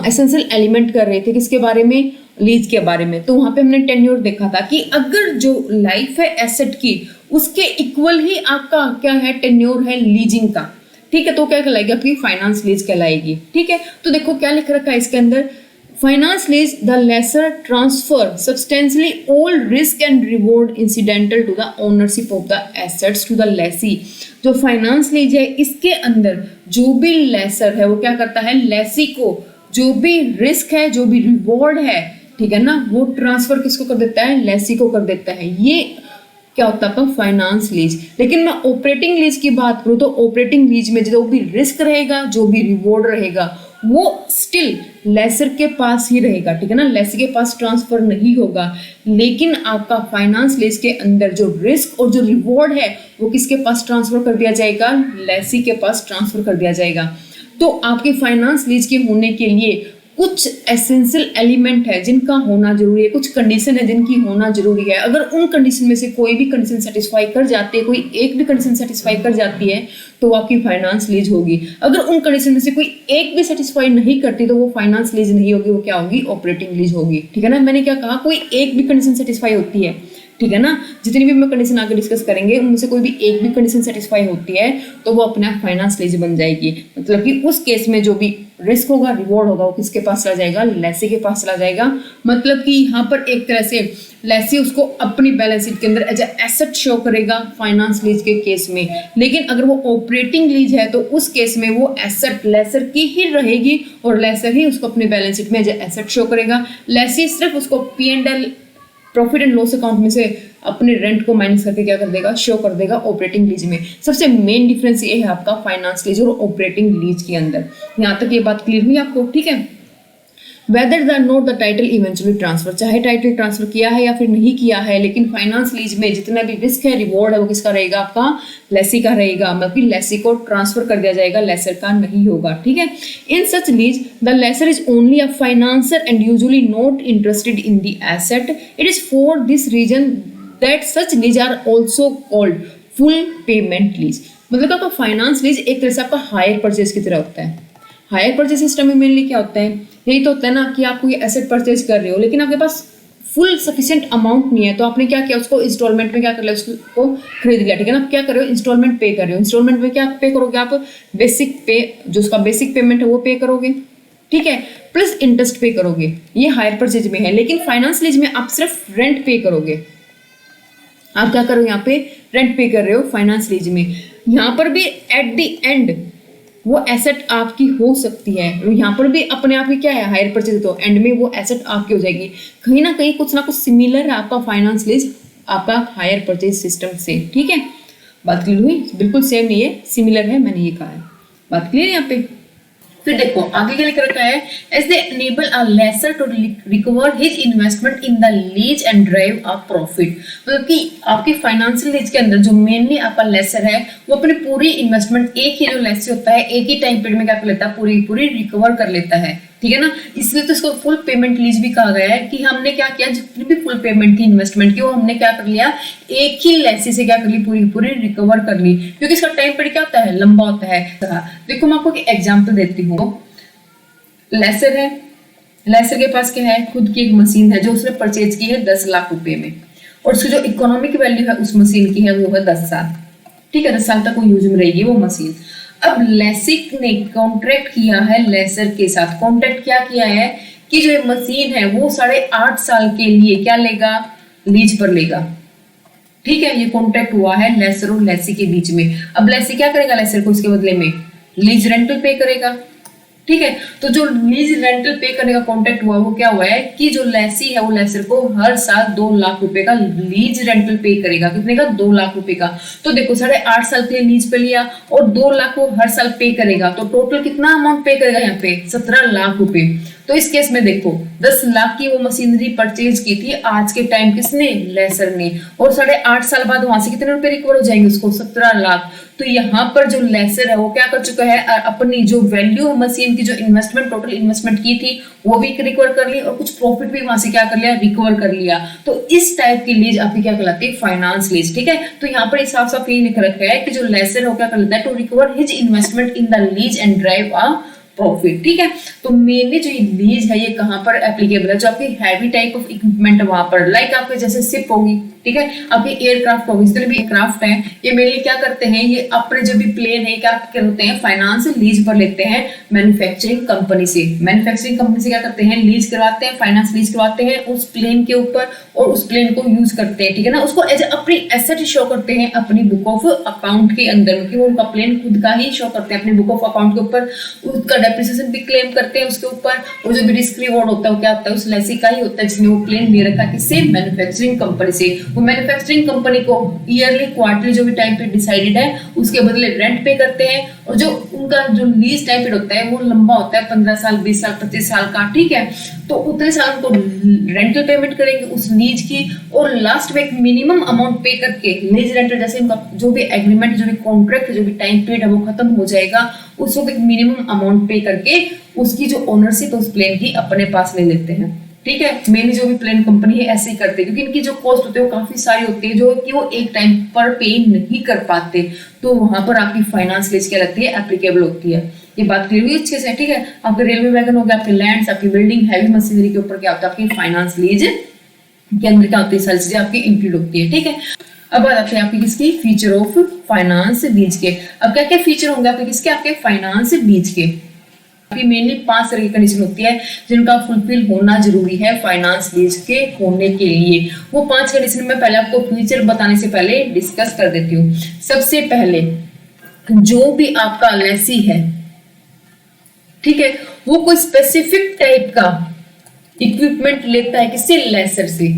एसेंशियल एलिमेंट कर रहे थे किसके बारे में, लीज के बारे में। तो वहां पे हमने टेन्योर देखा था कि अगर जो लाइफ है एसेट की उसके इक्वल ही आपका क्या है, टेन्योर है लीजिंग का। ठीक है। तो क्या कहलाएगी आपकी, फाइनेंस लीज कहलाएगी। ठीक है। तो देखो क्या लिख रखा है इसके अंदर, finance lease the lessor transfer substantially all risk and reward incidental to the ownership of the assets to the lessee. जो फाइनेंस लीज है इसके अंदर जो भी लेसर है वो क्या करता है, लेसी को जो भी रिस्क है, जो भी रिवॉर्ड है, ठीक है ना, वो ट्रांसफर किसको कर देता है, लेसी को कर देता है। ये क्या होता है फाइनेंस लीज। लेकिन मैं ऑपरेटिंग लीज की बात करूं तो ऑपरेटिंग लीज में जो भी रिस्क रहेगा, जो भी रिवॉर्ड रहेगा, वो स्टिल लेसर के पास ही रहेगा। ठीक है ना, लेसर के पास ट्रांसफर नहीं होगा। लेकिन आपका फाइनेंस लीज के अंदर जो रिस्क और जो रिवॉर्ड है वो किसके पास ट्रांसफर कर दिया जाएगा, लेसी के पास ट्रांसफर कर दिया जाएगा। तो आपके फाइनेंस लीज के होने के लिए कुछ एसेंशियल एलिमेंट है जिनका होना जरूरी है, कुछ कंडीशन है जिनकी होना जरूरी है। अगर उन कंडीशन में से कोई भी कंडीशन सेटिस्फाई कर जाती है, कोई एक भी कंडीशन सेटिस्फाई कर जाती है तो वो आपकी फाइनेंस लीज होगी। अगर उन कंडीशन में से कोई एक भी सेटिस्फाई नहीं करती तो वो फाइनेंस लीज नहीं होगी, वो क्या होगी, ऑपरेटिंग लीज होगी। ठीक है ना, मैंने क्या कहा, कोई एक भी कंडीशन सेटिस्फाई होती है, ठीक है ना, जितनी भी मैं कंडीशन आगे डिस्कस करेंगे उनमें से कोई भी एक भी कंडीशन सेटिस्फाई होती है तो वो अपने आप फाइनेंस लीज बन जाएगी। मतलब कि उस केस में जो भी रिस्क होगा, रिवॉर्ड होगा, वो किसके पास चला जाएगा, लेसी के पास चला जाएगा। मतलब कि यहाँ पर एक तरह से लेसी उसको अपनी बैलेंस शीट के अंदर एज एसेट शो करेगा फाइनेंस लीज के केस में। लेकिन अगर वो ऑपरेटिंग लीज है तो उस केस में वो एसेट लेसर की ही रहेगी और लेसर ही उसको अपनी बैलेंस शीट में एज एसेट शो करेगा। लेसी सिर्फ उसको P&L profit and loss account में से अपने रेंट को माइनस करके क्या कर देगा, शो कर देगा ऑपरेटिंग लीज में। सबसे मेन डिफरेंस ये है आपका फाइनेंस लीज और ऑपरेटिंग लीज के अंदर। यहाँ तक ये बात क्लियर हुई आपको, ठीक है। Whether the note the title eventually transfer, चाहे टाइटल ट्रांसफर किया है या फिर नहीं किया है, लेकिन फाइनेंस लीज में जितना भी रिस्क है, रिवॉर्ड है, वो किसका रहेगा, आपका लेसी का रहेगा। मतलब लेसी को ट्रांसफर कर दिया जाएगा, लेसर का नहीं होगा। ठीक है। In such lease the lessor is only a financer and usually not interested in the asset. It is for this reason that such lease are also called full payment lease. मतलब आपका finance lease एक तरह से आपका hire purchase की तरह होता है। हायर परचेज सिस्टम में मेनली क्या होता है, यही तो होता है ना कि आप कोई एसेट परचेज कर रहे हो लेकिन आपके पास फुल सफिशिएंट अमाउंट नहीं है, तो आपने क्या किया, उसको इंस्टॉलमेंट में क्या कर लिया, उसको खरीद लिया। ठीक है ना, आप क्या कर रहे हो, इंस्टॉलमेंट पे कर रहे हो। इंस्टॉलमेंट में क्या पे करोगे आप, बेसिक पे, जो उसका बेसिक पेमेंट है वो पे करोगे, ठीक है, प्लस इंटरेस्ट पे करोगे। ये हायर परचेज में है। लेकिन फाइनेंस लीज में आप सिर्फ रेंट पे करोगे। आप क्या करो, यहाँ पे रेंट पे कर रहे हो फाइनेंस लीज में। यहाँ पर भी एट द एंड वो एसेट आपकी हो सकती है। यहाँ पर भी अपने आप ही क्या है, हायर परचेज, तो एंड में वो एसेट आपकी हो जाएगी। कहीं ना कहीं कुछ ना कुछ सिमिलर है आपका फाइनेंस लीज आपका हायर परचेज सिस्टम से। ठीक है, बात क्लियर हुई, बिल्कुल सेम नहीं है, सिमिलर है, मैंने ये कहा है। बात क्लियर है यहाँ पे। फिर देखो आगे क्या लिख रखा है, as they enable a lessor to recover his investment in the lease and drive a profit. मतलब कि आपकी फाइनेंशियल लीज के अंदर जो मेनली आपका लेसर है वो अपनी पूरी इन्वेस्टमेंट एक ही जो लेसर होता है एक ही टाइम पीरियड में क्या कर लेता है, पूरी पूरी रिकवर कर लेता है, ठीक है ना। इसलिए तो इसको फुल पेमेंट लीज भी कहा गया है कि हमने क्या किया, जितनी भी फुल पेमेंट थी इन्वेस्टमेंट की वो हमने क्या कर लिया, एक ही लेसी से क्या कर ली, पूरी पूरी रिकवर कर ली, क्योंकि इसका टाइम पीरियड क्या होता है, लंबा होता है। देखो मैं आपको एक एग्जांपल देती हूँ। लेसर है, लेसर के पास क्या है, खुद की एक मशीन है जो उसने परचेज की है 10 लाख रुपए में, और उसकी जो इकोनॉमिक वैल्यू है उस मशीन की है वो है 10 साल, ठीक है, 10 साल तक वो यूज में रहेगी वो मशीन। अब लेसिक ने कॉन्ट्रैक्ट किया है लेसर के साथ, कॉन्ट्रैक्ट क्या किया है कि जो मशीन है वो 8.5 साल के लिए क्या लेगा, लीज पर लेगा, ठीक है। ये कॉन्ट्रैक्ट हुआ है लेसर और लेसी के बीच में। अब लेसी क्या करेगा, लेसर को इसके बदले में लीज रेंटल पे करेगा, ठीक है। तो जो लीज रेंटल पे करने का कॉन्ट्रैक्ट हुआ वो क्या हुआ है कि जो लेसी है वो लेसर को हर साल 2 लाख रुपए का लीज रेंटल पे करेगा, कितने का, 2 लाख रुपए का। तो देखो 8.5 साल के लिए लीज पे लिया और 2 लाख वो हर साल पे करेगा, तो टोटल कितना अमाउंट पे करेगा यहाँ पे, 17 लाख रुपए। तो इस केस में देखो 10 लाख की वो मशीनरी परचेज की थी आज के टाइम किसने, लेसर ने, और 8.5 साल बाद वहां से कितने रुपए रिकवर हो जाएंगे उसको, 17 लाख। तो यहाँ पर जो लेसर है वो क्या कर चुका है, अपनी जो वैल्यू है मशीन की, जो इन्वेस्टमेंट टोटल इन्वेस्टमेंट की थी वो भी रिकवर कर ली और कुछ प्रॉफिट भी वहां से क्या कर लिया, रिकवर कर लिया। तो इस टाइप की लीज आपकी क्या कहलाती है, फाइनेंस लीज, ठीक है। तो यहाँ पर साफ साफ ये लिख रखा है कि जो लेसर है वो क्या कर लेता है, to recover his investment in the lease and drive a profit, ठीक है। तो मेनली जो लीज है ये कहां पर एप्लीकेबल है, जो आपकी हैवी टाइप ऑफ इक्विपमेंट है वहां पर, लाइक आपके जैसे शिप होगी, ठीक है, आपके एयरक्राफ्ट होगी, जितने भी एयरक्राफ्ट हैं ये मेनली क्या करते हैं, ये अपने जो भी प्लेन है क्या करते हैं, फाइनेंस लीज पर लेते हैं मैन्युफैक्चरिंग कंपनी से। मैन्युफैक्चरिंग कंपनी से क्या करते हैं, लीज करवाते हैं, फाइनेंस लीज करवाते हैं उस प्लेन के ऊपर और उस प्लेन को यूज करते हैं, ठीक है ना। उसको एज अपनी एसेट शो करते हैं अपनी बुक ऑफ अकाउंट के अंदर में, कि वो उनका प्लेन खुद का ही शो करते हैं अपनी बुक ऑफ अकाउंट के ऊपर, उसका डेप्रिसिएशन भी क्लेम करते हैं उसके ऊपर, और जो भी रिस्क रिवॉर्ड होता है वो क्या होता है, उस लेसी का ही होता है जिसने वो प्लेन ले रखा किससे, मैन्युफैक्चरिंग कंपनी से। वो मैन्युफैक्चरिंग कंपनी को ईयरली क्वार्टरली जो भी टाइम पे डिसाइडेड है उसके बदले रेंट पे करते हैं, और जो उनका जो लीज टाइम पीरियड होता है वो लंबा होता है 15 साल 20 साल 25 साल का, ठीक है। तो उतने साल उनको रेंटल पेमेंट करेंगे उस लीज की, और लास्ट में एक मिनिमम अमाउंट पे करके लीज रेंटल, जैसे उनका जो भी एग्रीमेंट जो भी कॉन्ट्रैक्ट जो भी टाइम पीरियड है वो खत्म हो जाएगा, उस वक्त एक मिनिमम अमाउंट पे करके उसकी जो ओनरशिप है उस प्लेन की अपने पास ले लेते हैं, ठीक है। मेनली जो भी प्लेन कंपनी है ऐसे ही करते हैं, क्योंकि इनकी जो कॉस्ट होती है वो काफी सारी होती है जो कि वो एक टाइम पर पे नहीं कर पाते, तो वहां पर आपकी फाइनेंस लीज क्या लगती है, एप्लीकेबल होती है। ये बात क्लियर हुई अच्छे से, ठीक है। आपके रेलवे वैगन हो गया, आपके लैंड्स, आपकी बिल्डिंग, हैवी मशीनरी के ऊपर क्या होता है, आपकी फाइनेंस लीज के अंदर क्या होती है, सारी चीजें आपकी इंक्लूड होती है, ठीक है। अब बात आते हैं आपकी किसकी, फीचर ऑफ फाइनेंस लीज के। अब क्या क्या फीचर होंगे आपके किसके, आपके फाइनेंस लीज के। मेनली 5 तरह की कंडीशन होती है जिनका फुलफिल होना जरूरी है फाइनेंस लीज के होने के लिए। वो 5 कंडीशन में पहले आपको फीचर बताने से पहले डिस्कस कर देती हूँ। सबसे पहले जो भी आपका लेसी है, ठीक है, वो कोई स्पेसिफिक टाइप का इक्विपमेंट लेता है किससे, लेसर से,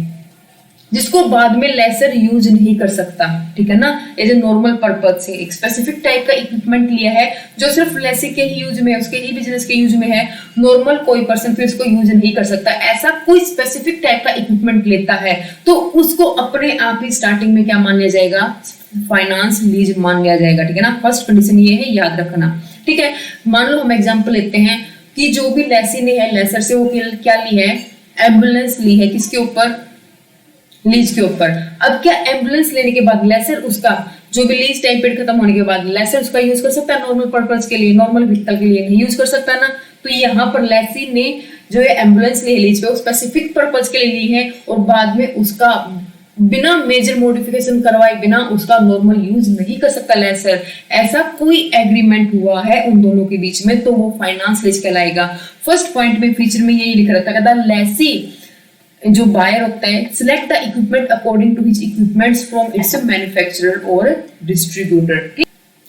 जिसको बाद में लेसर यूज नहीं कर सकता, ठीक है ना। एज ए नॉर्मल पर्पज से एक स्पेसिफिक टाइप का इक्विपमेंट लिया है जो सिर्फ लेसी के ही यूज में है, उसके ही बिजनेस के यूज में है, नॉर्मल कोई पर्सन फिर उसको यूज नहीं कर सकता। ऐसा कोई स्पेसिफिक टाइप का इक्विपमेंट लेता है तो उसको अपने आप ही स्टार्टिंग में क्या मान लिया जाएगा, फाइनेंस लीज मान लिया जाएगा, ठीक है ना। फर्स्ट कंडीशन ये है, याद रखना, ठीक है। मान लो हम एग्जाम्पल लेते हैं कि जो भी लेसी ने है लेसर से वो क्या ली है, एम्बुलेंस ली है, किसके ऊपर, लीज के ऊपर। अब क्या एम्बुलेंस लेने के बाद लेसर उसका जो भी लीज टाइम पीरियड खत्म होने के बाद लेसर उसका यूज कर सकता है नॉर्मल पर्पस के लिए, नॉर्मल व्हीकल के लिए नहीं यूज कर सकता ना। तो यहाँ पर लेसी ने जो है एम्बुलेंस ली है लीज पे, वो स्पेसिफिक पर्पस के लिए ली है और बाद में उसका बिना मेजर मॉडिफिकेशन करवाए बिना उसका नॉर्मल यूज नहीं कर सकता लेसर। ऐसा कोई एग्रीमेंट हुआ है उन दोनों के बीच में तो वो फाइनेंस लीज कहलाएगा। फर्स्ट पॉइंट में फीचर में यही लिख रखा था, लेसी जो बायर होता है select the equipment according to his equipments from its manufacturer और डिस्ट्रीब्यूटर।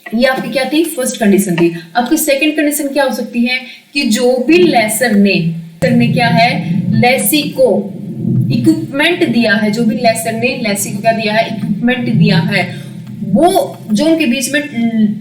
ये आपकी क्या थी, फर्स्ट कंडीशन थी। आपकी सेकंड कंडीशन क्या हो सकती है कि जो भी लेसर ने क्या है, लेसी को इक्विपमेंट दिया है, जो भी लेसर ने लेसी को क्या दिया है, इक्विपमेंट दिया है, वो जो उनके बीच में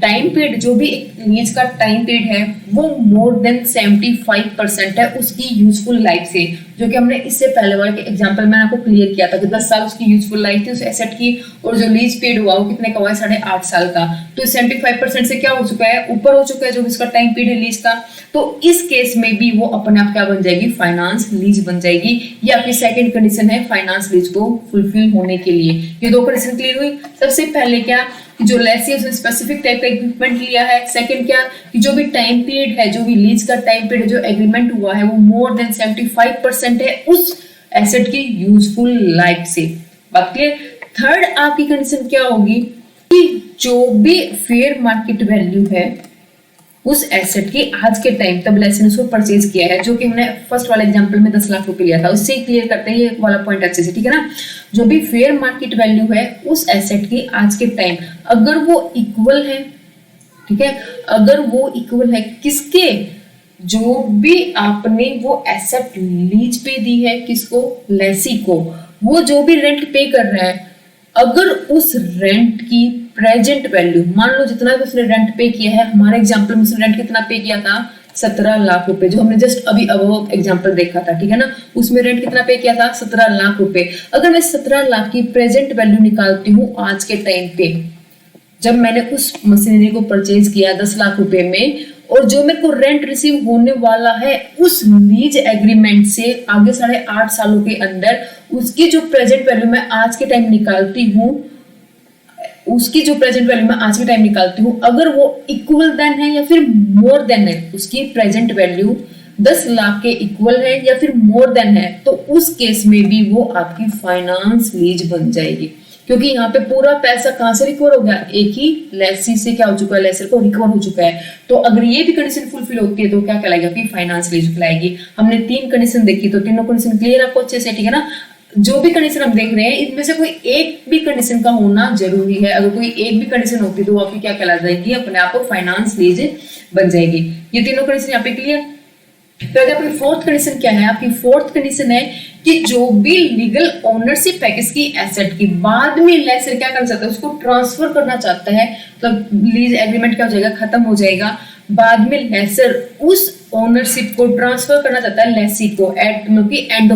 टाइम पीरियड, जो भी लीज का टाइम पीरियड है वो मोर देन 75% है उसकी यूजफुल लाइफ से, जो कि हमने इससे पहले वाले एग्जांपल मैंने आपको क्लियर किया था कि 10 साल उसकी यूजफुल लाइफ थी उस एसेट की, और जो लीज पीरियड हुआ वो कितने का हुआ है, 8.5 साल का। तो 75% से क्या हो चुका है, ऊपर हो चुका है जो इसका टाइम पीरियड है लीज का। तो इस केस में भी वो अपने आप क्या बन जाएगी, फाइनेंस लीज बन जाएगी। ये आपकी सेकंड कंडीशन है फाइनेंस लीज को फुलफिल होने के लिए। ये दो कंडीशन क्लियर हुई। सबसे पहले क्या, जो लेसी उसने स्पेसिफिक टाइप का इक्विपमेंट लिया है। सेकंड क्या, कि जो भी टाइम पीरियड है, जो भी लीज का टाइम पीरियड जो एग्रीमेंट हुआ है वो मोर देन 75% है उस एसेट की यूजफुल लाइफ से। बात क्लियर। थर्ड आपकी कंडीशन क्या होगी कि जो भी फेयर मार्केट वैल्यू है उस एसेट की आज के टाइम तब लेसन उसको परचेज किया है, जो कि हमने फर्स्ट वाले एग्जांपल में 10 लाख रुपए लिया था, उससे क्लियर करते हैं ये वाला पॉइंट अच्छे से, ठीक है ना। जो भी फेयर मार्केट वैल्यू है उस एसेट की आज के टाइम, अगर वो इक्वल है, ठीक है, अगर वो इक्वल है किसके, जो भी आपने वो एसेट लीज पे दी है, किसको, लेसी को, वो जो भी रेंट पे कर रहा है, अगर उस रेंट की प्रेजेंट वैल्यू, मान लो जितना भी उसने रेंट पे किया है, हमारे एग्जांपल में उसने रेंट कितना पे किया था, 17 लाख रुपए, जो हमने जस्ट अभी अब एग्जांपल देखा था, ठीक है ना, उसमें रेंट कितना पे किया था, 17 लाख रुपए। अगर मैं 17 लाख की प्रेजेंट वैल्यू निकालती हूँ आज के टाइम पे, जब मैंने उस मशीनरी को परचेज किया 10 लाख रुपए में, और जो मेरे को रेंट रिसीव होने वाला है उस लीज एग्रीमेंट से आगे 8.5 सालों के अंदर, उसकी जो प्रेजेंट वैल्यू मैं आज के टाइम निकालती हूँ, उसकी जो प्रेजेंट वैल्यू मैं आज के टाइम निकालती हूँ, अगर वो इक्वल देन है या फिर मोर देन है, उसकी प्रेजेंट वैल्यू 10 लाख के इक्वल है या फिर मोर देन है, तो उस केस में भी वो आपकी फाइनेंस लीज बन जाएगी। क्योंकि यहाँ पे पूरा पैसा कहां से रिकवर हो गया, एक ही लेसी से क्या हो चुका है, लेसर को रिकवर हो चुका है। तो अगर ये भी कंडीशन फुलफिल होती है तो क्या कहलाएगी, आपकी फाइनेंस लीज कहलाएगी। हमने 3 कंडीशन देखी, तो तीनों कंडीशन क्लियर आपको अच्छे से, ठीक है ना। जो भी कंडीशन हम देख रहे हैं इनमें से कोई एक भी कंडीशन का होना जरूरी है। अगर कोई एक भी कंडीशन होती तो वो आपकी क्या कहला जाएगी, अपने आप को फाइनेंस लीज बन जाएगी। ये तीनों कंडीशन यहाँ पे क्लियर। तो अगर आपकी फोर्थ कंडीशन क्या है, आपकी फोर्थ कंडीशन है कि जो भी लीगल ओनरशिप है किसकी, एसेट की, बाद में लेसर क्या करना चाहता है, उसको ट्रांसफर करना चाहता है, मतलब लीज एग्रीमेंट क्या हो जाएगा, खत्म हो जाएगा। बाद में लेसर उस ओनरशिप को ट्रांसफर करना चाहता है लेसी को एट, मतलब कि एंड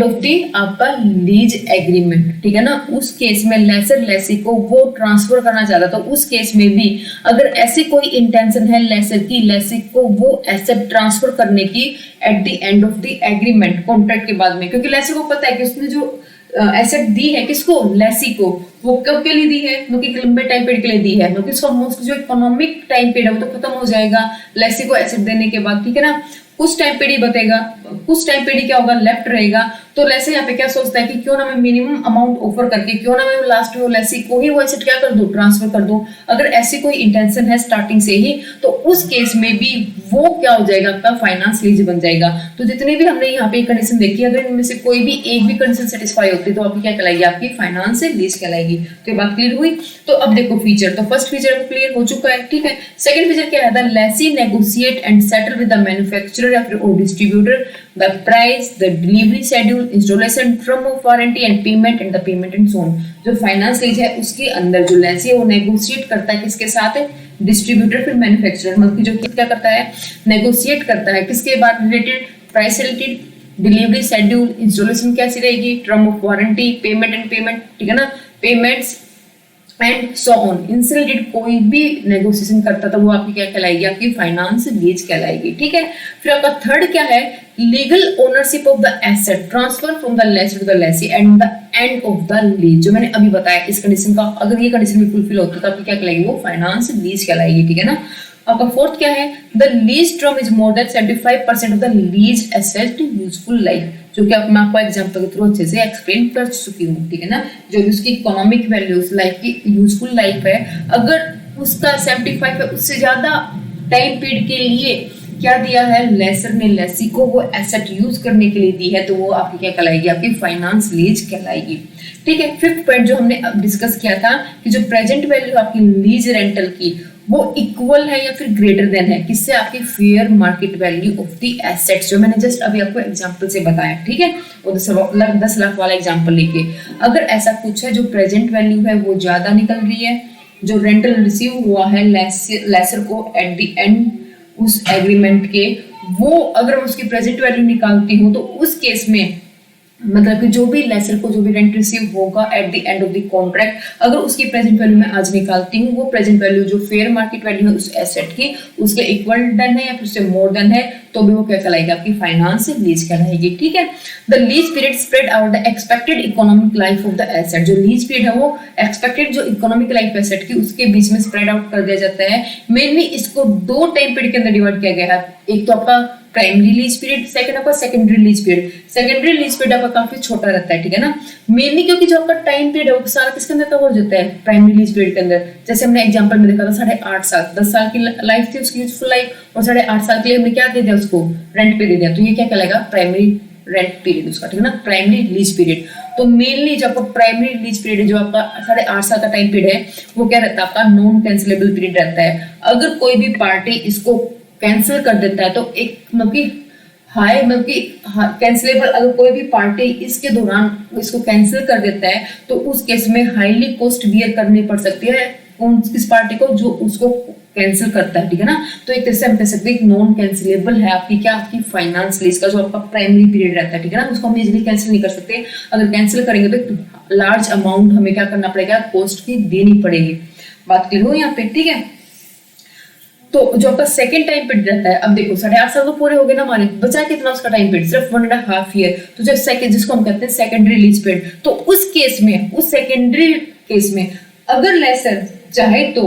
ऑफ दी आपका लीज एग्रीमेंट, ठीक है ना। उस केस में लेसर लेसी को वो ट्रांसफर करना चाहता, तो उस केस में भी अगर ऐसी कोई इंटेंशन है लेसर की, लेसी को वो एसेट ट्रांसफर करने की eight the end of the agreement, contract के बाद में, क्योंकि लेसर को पता है कि उसने जो एसेट दी है किसको, लेसी को, वो कब के लिए दी है, मतलब लंबे टाइम पीरियड के लिए दी है, मतलब इसका मोस्ट जो इकोनॉमिक टाइम पीरियड है वो तो खत्म हो जाएगा लेसी को एसेट देने के बाद, ठीक है ना। कुछ टाइम पीरियड बतेगा, कुछ टाइम पीरियड क्या होगा, लेफ्ट रहेगा। तो लेसे यहाँ पे क्या सोचता है कि क्यों ना मैं मिनिमम अमाउंट ऑफर करके, क्यों ना मैं लास्ट में लेसी को ही वो एसेट क्या कर दूं, ट्रांसफर कर दूं। अगर ऐसी कोई इंटेंशन है स्टार्टिंग से ही, तो उस केस में भी वो क्या हो जाएगा, आपका फाइनेंस लीज बन जाएगा। तो जितनी भी हमने यहाँ पे कंडीशन देखी, अगर इनमें से कोई भी एक भी कंडीशन सेटिस्फाई होती है तो आपकी क्या कहलाएगी, आपकी फाइनेंस लीज कहलाएगी। तो ये बात क्लियर हुई। तो अब देखो फीचर, तो फर्स्ट फीचर क्लियर हो चुका है, ठीक है। सेकंड फीचर क्या है, the Lesi negotiate and settle with the manufacturer या फिर distributor the price, the delivery schedule, installation, term of warranty and payment and the payment and so on. जो फाइनेंस लीज है उसके अंदर जो लेसी है वो नेगोशिएट करता है किसके साथ है, डिस्ट्रीब्यूटर फिर मैन्युफैक्चरर, मतलब जो क्या करता है, नेगोशिएट करता है किसके बाद related, price related, delivery schedule, installation कैसी रहेगी, term of warranty, payment and payment, ठीक है ना, पेमेंट्स एंड सो ऑन, इनसे रिलेटेड कोई भी नेगोशिएशन करता था वो आपकी क्या कहलाएगी, आपकी फाइनेंस लीज कहलाएगी, ठीक है। फिर आपका थर्ड क्या है, legal ownership of the asset transfer from the lessor to the lessee and the end of the lease, जो मैंने अभी बताया इस कंडीशन का, अगर ये कंडीशन भी फुलफिल होती है तो आपकी क्या कहलाएगी, वो फाइनेंस लीज कहलाएगी, ठीक है ना। आपका फोर्थ क्या है, the lease term is more than 75% of the lease asset useful life, जो कि मैं आपको एग्जांपल के थ्रू अच्छे से एक्सप्लेन कर चुकी हूँ, ठीक है ना। जो भी उसकी इकोनॉमिक वैल्यू, उस लाइफ की यूजफुल लाइफ है, अगर उसका 75 है, उससे ज्यादा टाइम पीरियड के लिए क्या दिया है, लेसर ने लेसी को वो एसेट यूज करने के लिए दी है, तो वो आपकी क्या कहलाएगी, आपकी फाइनेंस लीज कहलाएगी, ठीक है। फिफ्थ पॉइंट जो हमने अब डिस्कस किया था कि जो प्रेजेंट वैल्यू आपकी लीज रेंटल की वो इक्वल है या फिर ग्रेटर देन है किससे, आपकी fair market value of the assets, जो मैंने जस्ट अभी आपको एग्जांपल से बताया, ठीक है, वो 10 लाख वाला एग्जांपल लेके। अगर ऐसा कुछ है जो प्रेजेंट वैल्यू है वो ज्यादा निकल रही है, जो रेंटल रिसीव हुआ है लेसर को एट द एंड उस एग्रीमेंट के, वो अगर उसकी प्रेजेंट वैल्यू निकालती हूँ तो उस केस में मतलब कि जो भी लेसर को जो भी रेंट रिसीव होगा eight the end of the contract, अगर उसकी प्रेजेंट वैल्यू मैं आज निकालती हूँ, वो प्रेजेंट वैल्यू जो फेयर मार्केट वैल्यू है उस एसेट की उसके इक्वल देन है या फिर उससे मोर देन है, तो भी वो क्या कहलाएगी, आपकी फाइनेंस लीज कहलाएगी, ठीक है। The lease period spread out the expected economic life of the asset, जो लीज पीरियड है वो एक्सपेक्टेड जो इकोनॉमिक लाइफ एसेट की उसके बीच में स्प्रेड आउट कर दिया जाता है। मेनली इसको दो टाइम पीरियड के अंदर डिवाइड किया गया है, एक तो आपका प्राइमरी लीज पीरियड, सेकंड आपका secondary lease period. Secondary lease period आपका काफी छोटा रहता है, ठीक है ना, मेनली क्योंकि जो आपका टाइम पीरियड है वो सारा किसके अंदर कवर हो जाता है, प्राइमरी लीज पीरियड के अंदर। जैसे हमने एग्जांपल में देखा था 8.5 साल, 10 साल की लाइफ थी उसकी यूजफुल लाइफ, और 8.5 साल के लिए हमने क्या दे दिया उसको, रेंट पे दे दिया, तो ये क्या कहलाएगा, प्राइमरी रेंट पीरियड उसका, ठीक है ना, प्राइमरी लीज पीरियड। तो मेनली जो आपका प्राइमरी लीज पीरियड है, जो आपका 8.5 साल का टाइम पीरियड है, वो क्या रहता है, आपका नॉन कैंसिलेबल पीरियड रहता है। अगर कोई भी पार्टी इसको कैंसिल कर देता है तो एक मतलब कि कैंसिलेबल, अगर कोई भी पार्टी इसके दौरान इसको कैंसिल कर देता है तो उस केस में हाईली कॉस्ट बियर करनी पड़ सकती है इस पार्टी को जो उसको कैंसिल करता है, ठीक है ना। तो एक तरह से हम कह सकते हैं नॉन कैंसिलेबल है आपकी क्या, आपकी फाइनेंस लीज का जो आपका प्राइमरी पीरियड रहता है, ठीक है ना, उसको हम इजीली कैंसिल नहीं कर सकते। अगर कैंसिल करेंगे तो लार्ज अमाउंट हमें क्या करना पड़ेगा, कॉस्ट की देनी पड़ेगी। बात क्लियर हो यहाँ पे, ठीक है। तो जो आपका सेकंड टाइम पीरियड रहता है, अब देखो 8.5 साल तो पूरे हो गए ना हमारे, बचा कितना उसका टाइम पीरियड, सिर्फ 1.5 ईयर। तो जब सेकंड, जिसको हम कहते हैं सेकेंडरी लीज पीरियड, तो उस केस में, उस सेकेंडरी केस में अगर लेसर चाहे तो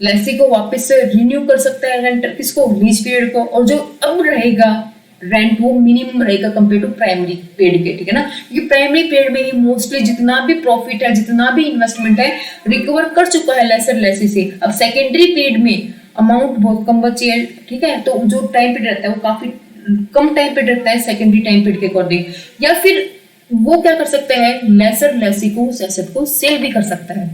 लेसी को वापस से रिन्यू कर सकता है रेंट, किसको, लीज पीरियड को, और जो अब रहेगा रेंट वो मिनिमम रहेगा कंपेयर टू प्राइमरी पीरियड के, ठीक है ना, क्योंकि प्राइमरी पीरियड में ही मोस्टली जितना भी प्रॉफिट है, जितना भी इन्वेस्टमेंट है रिकवर कर चुका है लेसर लेसी से। अब सेकेंडरी पीरियड में अमाउंट बहुत कम बची है, ठीक है, तो जो टाइम पीरियड रहता है वो काफी कम टाइम पीरियड रहता है सेकेंडरी टाइम पीरियड के अकॉर्डिंग। या फिर वो क्या कर सकते हैं, लेसर लेसी को उस एसेट को सेल भी कर सकता है।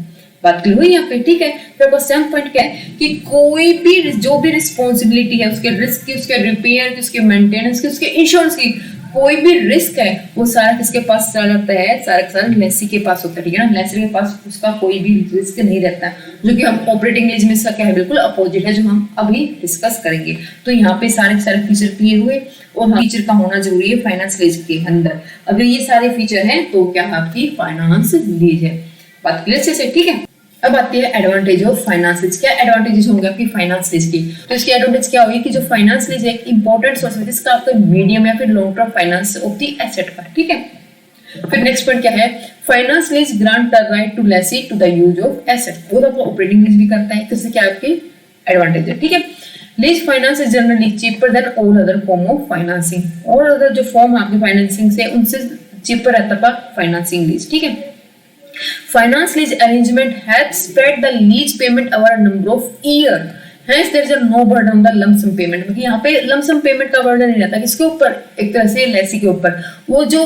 बात क्लियर हुई यहाँ पे, ठीक है। फिर आपका सेकंड पॉइंट क्या है कि कोई भी जो भी रिस्पॉन्सिबिलिटी है उसके रिस्क की, उसके रिपेयर की, उसके मेंटेनेंस की, उसके इंश्योरेंस की, कोई भी रिस्क है वो सारा किसके पास चला जाता है, सारा लेसी के पास होता है, ठीक है ना। लेसी के पास उसका कोई भी रिस्क नहीं रहता है, जो कि हम ऑपरेटिंग लीज में इसका क्या है, बिल्कुल अपोजिट है, जो हम अभी डिस्कस करेंगे। तो यहाँ पे सारे फीचर क्लियर हुए, और फीचर का होना जरूरी है फाइनेंस लीज के अंदर। अगर ये सारे फीचर हैं तो क्या आपकी फाइनेंस लीज है। बात क्लियर से, ठीक है। अब आती है एडवांटेज ऑफ फाइनेंस लीज। क्या एडवांटेजेस होंगे आपकी फाइनेंस लीज की, तो इसकी एडवांटेज क्या होगी कि जो फाइनेंस लीज है एक इंपॉर्टेंट सोर्स है जिसका आपका मीडियम या फिर long term finance of the asset का, ठीक है। फिर नेक्स्ट पॉइंट क्या है, finance lease grant the right to lessee to the use of asset, वो तो ऑपरेटिंग लीज भी करता है, तो इससे क्या आपकी एडवांटेज है, ठीक है। Lease finance is generally cheaper than all other form of financing, और अदर जो फॉर्म आपकी फाइनेंसिंग से उनसे चीपर रहता था फाइनेंसिंग लीज, ठीक है। Finance lease arrangement helps spread the lease payment over a number of years. Hence there is no burden on the lump sum payment. क्योंकि यहाँ पे lump sum payment का burden नहीं रहता, किसके ऊपर, एक तरह से लेसी के ऊपर। वो जो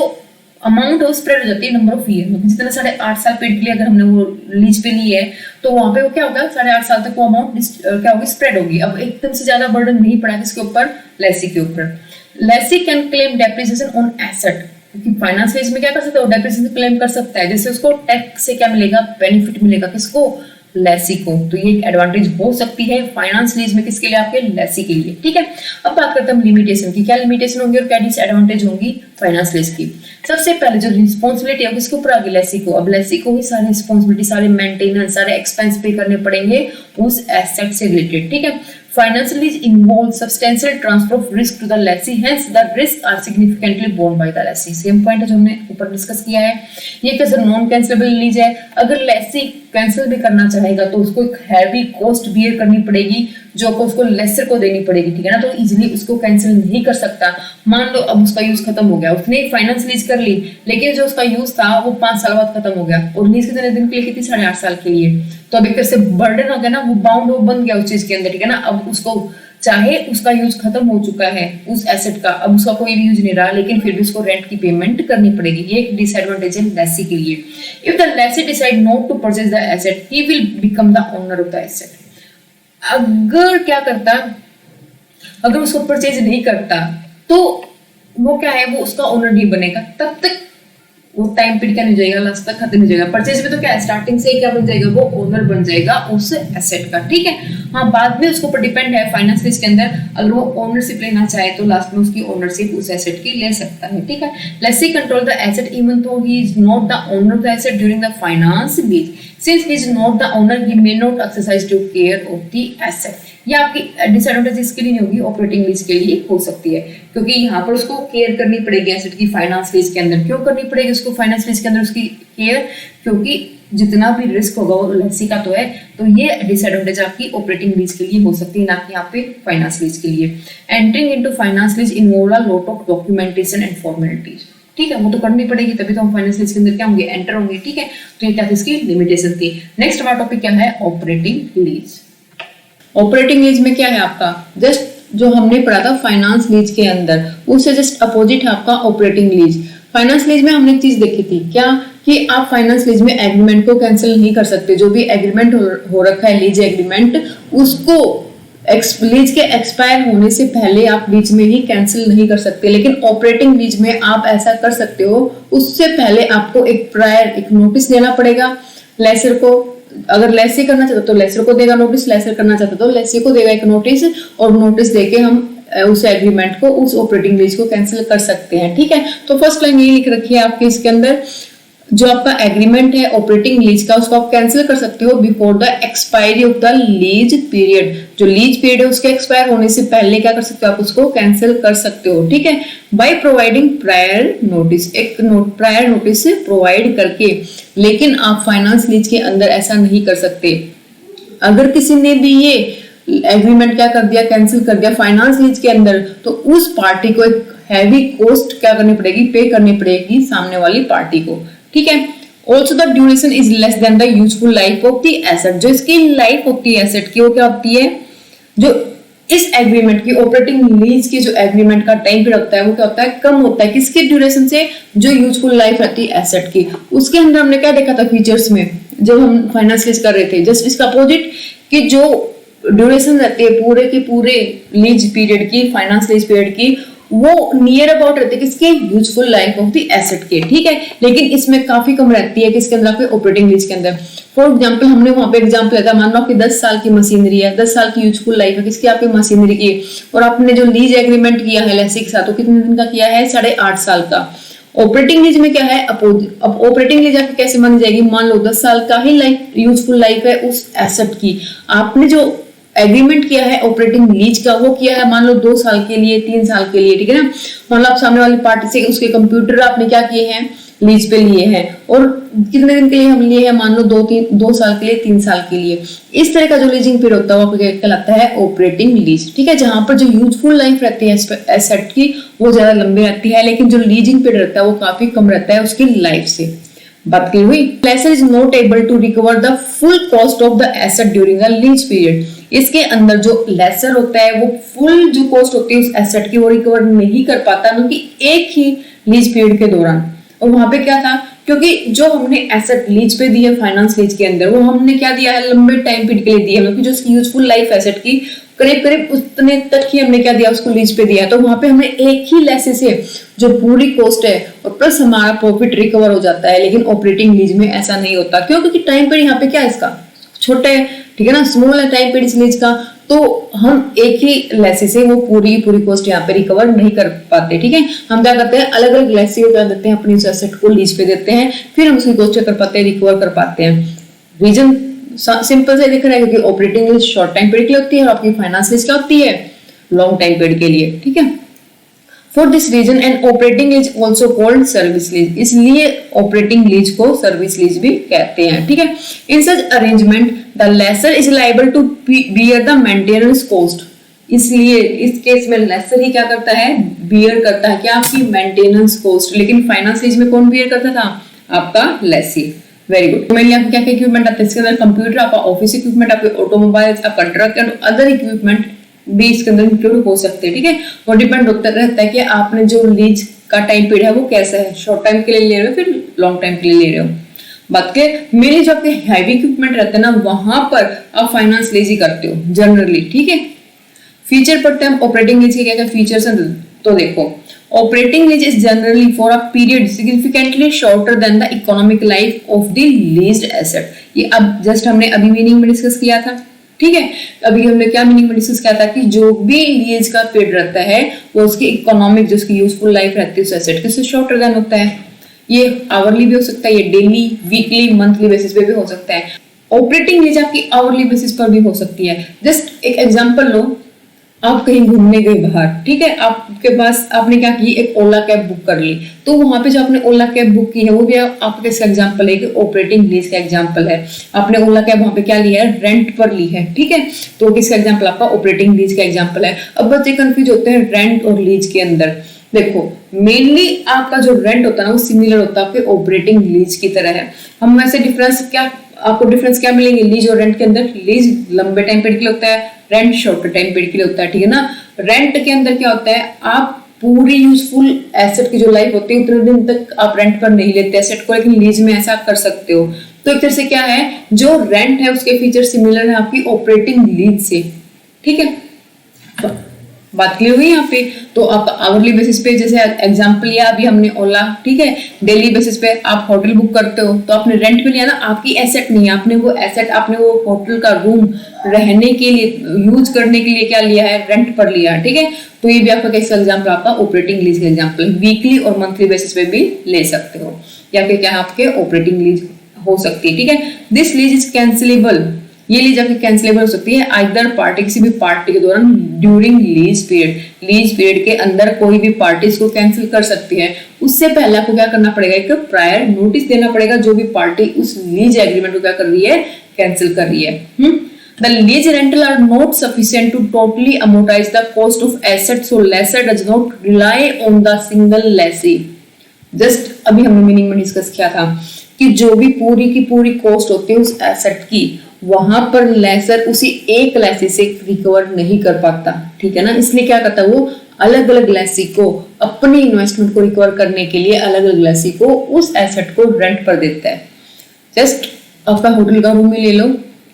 अमाउंट है वो स्प्रेड हो जाती है नंबर ऑफ ईयर, जितना 8.5 साल पीरियड के लिए अगर हमने वो लीज पे ली है तो वहां पे वो क्या होगा, 8.5 साल तक वो अमाउंट क्या होगी, स्प्रेड होगी। अब एकदम से ज्यादा बर्डन नहीं पड़ा किसके ऊपर, लेसी के ऊपर। Lessee can claim depreciation on asset, क्योंकि फाइनेंस लीज में क्या कर सकता है, डेप्रिसिएशन क्लेम कर सकता है, जिससे उसको टैक्स से क्या मिलेगा, बेनिफिट मिलेगा, किसको, लेसी को। तो ये एक एडवांटेज हो सकती है फाइनेंस लीज में, किसके लिए, आपके लेसी के लिए, ठीक है। अब बात करते हैं लिमिटेशन की, क्या लिमिटेशन होंगी और क्या डिसएडवांटेज होंगी फाइनेंस लीज की। सबसे पहले जो रिस्पॉन्सिबिलिटी है किसके ऊपर आ गई, लेसी को। अब लेसी को ही सारी रिस्पॉन्सिबिलिटी, सारे मेंटेनेंस, सारे एक्सपेंस पे करने पड़ेंगे उस एसेट से रिलेटेड, ठीक है। Financial lease involves substantial transfer of risk to the lessee, hence the risks are significantly borne by the lessee. Same point है जो हमने ऊपर डिस्कस किया है। ये कैसे नॉन कैंसिलेबल लीज है, अगर लेसी कैंसिल भी करना चाहेगा तो उसको एक हैवी कॉस्ट बियर करनी पड़ेगी, जो उसको लेसर को देनी पड़ेगी, ठीक है ना। तो इजीली उसको कैंसिल नहीं कर सकता। मान लो अब उसका यूज खत्म हो गया, उसने फाइनेंस लीज कर ली, लेकिन जो उसका यूज था वो 5 साल बाद खत्म हो गया, और लीज कितने दिन के लिए की थी, 8.5 साल के लिए। तो अब एक तरह से बर्डन हो गया ना, वो बाउंड हो बन गया उस चीज के अंदर, ठीक है ना। अब उसको चाहे उसका यूज खत्म हो चुका है उस एसेट का, अब उसका कोई भी यूज नहीं रहा, लेकिन फिर भी उसको रेंट की पेमेंट करनी पड़ेगी। ये एक डिसएडवांटेज है लेसी के लिए। If the lessee decide not to purchase the asset, he will become the owner of the asset. अगर क्या करता, अगर उसको परचेज नहीं करता तो वो क्या है, वो उसका ओनर नहीं बनेगा, तब तक वो टाइम पीरियड क्या नहीं जाएगा, लास्ट तक खत्म हो जाएगा। परचेज में तो क्या है, स्टार्टिंग से ही क्या बन जाएगा, वो ओनर बन जाएगा उस एसेट का, ठीक है। हाँ, बाद में उसको पर डिपेंड है फाइनेंस लीज के अंदर, अगर वो ओनरशिप लेना चाहे तो लास्ट में उसकी ओनरशिप उस एसेट की ले सकता है, ठीक है। Let's control the asset even though he is not the owner of the asset during the finance lease, since he is not the owner he may not exercise to care of the asset. ये आपकी disadvantage इसके लिए नहीं होगी, operating lease के लिए हो सकती है, क्योंकि यहाँ पर उसको केयर करनी पड़ेगी एसेट की फाइनेंस लीज के अंदर। क्यों करनी पड़ेगी उसको फाइनेंस लीज के अंदर उसकी केयर, क्योंकि जितना भी रिस्क होगा वो लेसी का तो है, तो ये डिसएडवांटेज आपकी ऑपरेटिंग लीज के लिए हो सकती है, ना कि यहाँ पे फाइनेंस लीज के लिए। Entering into finance lease involve a lot of documentation and formalities, ठीक है, वो तो करनी पड़ेगी, तभी तो हम फाइनेंस लीज के अंदर क्या होंगे, एंटर होंगे, ठीक है। तो ये क्या इसकी लिमिटेशन थी। नेक्स्ट हमारा टॉपिक क्या है, ऑपरेटिंग लीज। ऑपरेटिंग लीज में क्या है आपका, जस्ट जो हमने पढ़ा था फाइनेंस लीज के अंदर, उससे जस्ट अपोजिट है आपका ऑपरेटिंग लीज। फाइनेंस लीज में हमने एक चीज देखी थी क्या, कि आप फाइनेंस लीज में एग्रीमेंट को कैंसिल नहीं कर सकते, जो भी एग्रीमेंट हो रखा है लीज एग्रीमेंट, उसको लीज के एक्सपायर होने से पहले आप बीच में ही कैंसिल नहीं कर सकते। लेकिन ऑपरेटिंग लीज में आप ऐसा कर सकते हो, उससे पहले आपको एक प्रायर एक नोटिस देना पड़ेगा लेसर को। अगर लेसी करना चाहता तो लेसर को देगा नोटिस, लेसर करना चाहता तो लेसी को देगा एक नोटिस, और नोटिस देके हम उस एग्रीमेंट को, उस ऑपरेटिंग लीज को कैंसिल कर सकते हैं, ठीक है। तो फर्स्ट लाइन ये लिख रखी है आपके इसके अंदर, जो आपका एग्रीमेंट है ऑपरेटिंग लीज का, उसको आप कैंसिल कर सकते हो before the expiry of the lease period. जो लीज पीरियड है उसके एक्सपायर होने से पहले क्या कर सकते हो, आप उसको कैंसिल कर सकते हो, ठीक है, बाय प्रोवाइडिंग प्रायर नोटिस, एक प्रायर नोटिस प्रोवाइड करके। लेकिन आप फाइनेंस लीज के अंदर ऐसा नहीं कर सकते। अगर किसी ने भी ये एग्रीमेंट क्या कर दिया, कैंसिल कर दिया फाइनेंस लीज के अंदर, तो उस पार्टी को एक हैवी कॉस्ट क्या करनी पड़ेगी, पे करनी पड़ेगी सामने वाली पार्टी को, ठीक है। Also the duration is less than the useful life of the asset, जो इसकी लाइफ होती है एसेट की, वो क्या होती है, जो इस एग्रीमेंट की ऑपरेटिंग लीज की जो एग्रीमेंट का टाइम पीरियड होता है वो क्या होता है, कम होता है। किसके ड्यूरेशन से, जो यूजफुल लाइफ रहती है एसेट की। उसके अंदर हमने क्या देखा था फीचर्स में, जब हम फाइनेंस लीज कर रहे थे, जस्ट इसका अपोजिट, कि जो ड्यूरेशन रहती है पूरे के पूरे लीज पीरियड की, फाइनेंस लीज पीरियड की, वो नियर अबाउट रहती है किसके, useful life of the asset के, ठीक है। लेकिन इसमें काफी कम रहती है किसके अंदर, आपके ऑपरेटिंग लीज के अंदर। फॉर एग्जांपल हमने वहां पे एग्जांपल लिया था, मान लो आपकी 10 साल की मशीनरी है, 10 साल की यूजफुल लाइफ है किसकी, आपकी मशीनरी की, और आपने जो लीज एग्रीमेंट किया है लेसी के साथ, वो कितने दिन का किया है, 8.5 साल का। ऑपरेटिंग लीज में क्या है, अब ऑपरेटिंग लीज आपकी कैसे मानी जाएगी, मान लो 10 साल का ही लाइफ यूजफुल लाइफ है उस एसेट की, आपने जो एग्रीमेंट किया है ऑपरेटिंग लीज का, वो किया है मान लो 2 साल के लिए, 3 साल के लिए, ठीक है ना। मान लो आप सामने वाली पार्टी से उसके कंप्यूटर आपने क्या किए हैं, लीज पे लिए हैं, और कितने दिन के लिए हम लिए हैं, मान लो 2 साल के लिए, 3 साल के लिए। इस तरह का जो लीजिंग पीरियड होता है वो कहलाता है ऑपरेटिंग लीज, ठीक है, जहां पर जो यूजफुल लाइफ रहती है एसेट की वो ज्यादा लंबी रहती है, लेकिन जो लीजिंग पीरियड रहता है वो काफी कम रहता है उसकी लाइफ से। बात क्लियर हुई। Lessor is not able to recover the full cost of the asset during the lease period. इसके अंदर जो लेसर होता है वो फुल जो कॉस्ट होती है उस एसेट की वो रिकवर नहीं कर पाता, क्योंकि एक ही लीज पीरियड के दौरान। और वहां पे क्या था, क्योंकि जो हमने एसेट लीज पे दी है फाइनेंस लीज के अंदर, वो हमने क्या दिया है, लंबे टाइम पीरियड के लिए दिया है, क्योंकि जो उसकी यूजफुल लाइफ एसेट की करीब करीब उतने तक ही हमने क्या दिया, उसको लीज पे दिया है। तो वहां पे हमें एक ही लेसे से जो पूरी कॉस्ट है और प्लस हमारा प्रॉफिट रिकवर हो जाता है। लेकिन ऑपरेटिंग लीज में ऐसा नहीं होता, क्यों, क्योंकि टाइम पीरियड यहाँ पे क्या है इसका, छोटा है, ठीक है ना, स्मॉल है टाइम पीरियड लीज का, तो हम एक ही लेसे से वो पूरी कॉस्ट यहाँ पे रिकवर नहीं कर पाते, ठीक है। हम क्या करते हैं, अलग अलग लेसे को क्या देते हैं, अपनी उस एसेट को लीज पे देते हैं, फिर हम उसकी कॉस्ट कर पाते हैं, रिकवर कर पाते हैं। रीजन सिंपल से दिख रहा है, क्योंकि operating lease short time period के लिए होती है और आपकी फाइनेंस लीज क्या होती है, लॉन्ग टाइम पीरियड के लिए, ठीक है। For this reason and operating lease also called service lease, इसलिए ऑपरेटिंग लीज को सर्विस लीज भी कहते हैं, ठीक है। In such arrangement the lessor is liable to bear the maintenance cost, इसलिए इस केस में लेसर ही क्या करता है, बियर करता है क्या, आपकी मेंटेनेंस कॉस्ट। लेकिन फाइनेंस लीज में कौन बियर करता था, आपका लेसी। Very good. मेनली आपके क्या क्या इक्विपमेंट आते हैं इसके अंदर, कंप्यूटर, आपका ऑफिस इक्विपमेंट, आपके ऑटोमोबाइल्स, आपका ट्रक एंड अदर इक्विपमेंट भी इसके अंदर इंक्लूड हो सकते हैं, ठीक है। वो डिपेंड होता रहता है कि आपने जो लीज का टाइम पीरियड है वो कैसा है, शॉर्ट टाइम के लिए ले रहे हो फिर लॉन्ग टाइम के लिए ले रहे हो। बात के मेनली जो आपके हैवी इक्विपमेंट रहते हैं ना, वहां पर आप फाइनेंस लीज ही करते हो जनरली, ठीक है। फीचर पढ़ते हैं ऑपरेटिंग लीज के क्या क्या फीचर्स हैं, तो देखो operating lease is generally for a period significantly shorter than the economic life of the leased asset. ये अब जस्ट हमने अभी मीनिंग में डिस्कस किया था, ठीक है। अभी हमने क्या मीनिंग में डिस्कस किया था कि जो भी लीज का पीरियड रहता है वो उसकी इकोनॉमिक जो उसकी यूजफुल लाइफ रहती है उस एसेट के शॉर्टर देन होता है। ये आवरली भी हो सकता है, ये डेली, वीकली, मंथली बेसिस पे भी हो सकता है। ऑपरेटिंग लीज आपकी आवरली बेसिस पर भी हो सकती है। जस्ट एक एग्जांपल लो, आप कहीं घूमने गए बाहर, ठीक है, आपके पास आपने क्या की, एक ओला कैब बुक कर ली, तो वहां पे जो आपने ओला कैब बुक की है वो भी आपके इसका एग्जांपल है कि ऑपरेटिंग लीज का एग्जांपल है। आपने ओला कैब वहां पे क्या लिया है, रेंट पर ली है, ठीक है, तो किसका एग्जांपल, आपका ऑपरेटिंग लीज का एग्जांपल है। अब बच्चे कंफ्यूज होते हैं रेंट और लीज के अंदर। देखो मेनली आपका जो रेंट होता है ना वो सिमिलर होता है आपके ऑपरेटिंग लीज की तरह है। हम वैसे डिफरेंस क्या, आपको डिफरेंस क्या मिलेंगे लीज और रेंट के अंदर, लीज लंबे टाइम पीरियड के लिए होता है, रेंट शॉर्टर टाइम पीरियड के लिए होता है, ठीक है ना। रेंट के अंदर क्या होता है, आप पूरी यूजफुल एसेट की जो लाइफ होती है उतने दिन तक आप रेंट पर नहीं लेते एसेट को, लेकिन लीज में ऐसा कर सकते हो। तो एक तरह से क्या है, जो रेंट है उसके फीचर सिमिलर है आपकी ऑपरेटिंग लीज से, ठीक है। बात क्लियर हुई यहाँ पे। तो आप आवरली बेसिस पे जैसे एग्जांपल लिया अभी हमने ओला, ठीक है, डेली बेसिस पे आप होटल बुक करते हो तो आपने रेंट पे लिया ना, आपकी एसेट नहीं है, आपने वो एसेट, आपने वो होटल का रूम रहने के लिए, यूज करने के लिए क्या लिया है, रेंट पर लिया है, ठीक है। तो ये भी आपका कैसा एग्जाम्पल, आपका ऑपरेटिंग लीज का एग्जाम्पल, वीकली और मंथली बेसिस पे भी ले सकते हो, या फिर क्या आपके ऑपरेटिंग लीज हो सकती है, ठीक है। दिस लीज इज कैंसिलेबल, ये लीज आपकी कैंसिलेबल हो सकती है आइदर पार्टी, किसी भी पार्टी के दौरान during lease period, lease period के अंदर कोई भी पार्टी इसको कैंसिल कर सकती है। उससे पहले आपको क्या करना पड़ेगा, एक प्रायर नोटिस देना पड़ेगा जो भी पार्टी उस लीज एग्रीमेंट को क्या कर रही है, कैंसिल कर रही है। The lease rental are not sufficient to totally amortize the cost of asset, so lessor does not rely on the single lessee. Just अभी हमने मीनिंग में डिस्कस किया था कि जो भी पूरी की पूरी कॉस्ट होती है उस एसेट की, वहां पर लेसर उसी एक लेसी से रिकवर नहीं कर पाता, ठीक है ना। इसलिए क्या करता है, वो अलग अलग लेसी को अपनी इन्वेस्टमेंट को रिकवर करने के लिए अलग अलग लेसी को उस एसेट को रेंट पर देता है। जस्ट आपका होटल का रूम ही ले लो,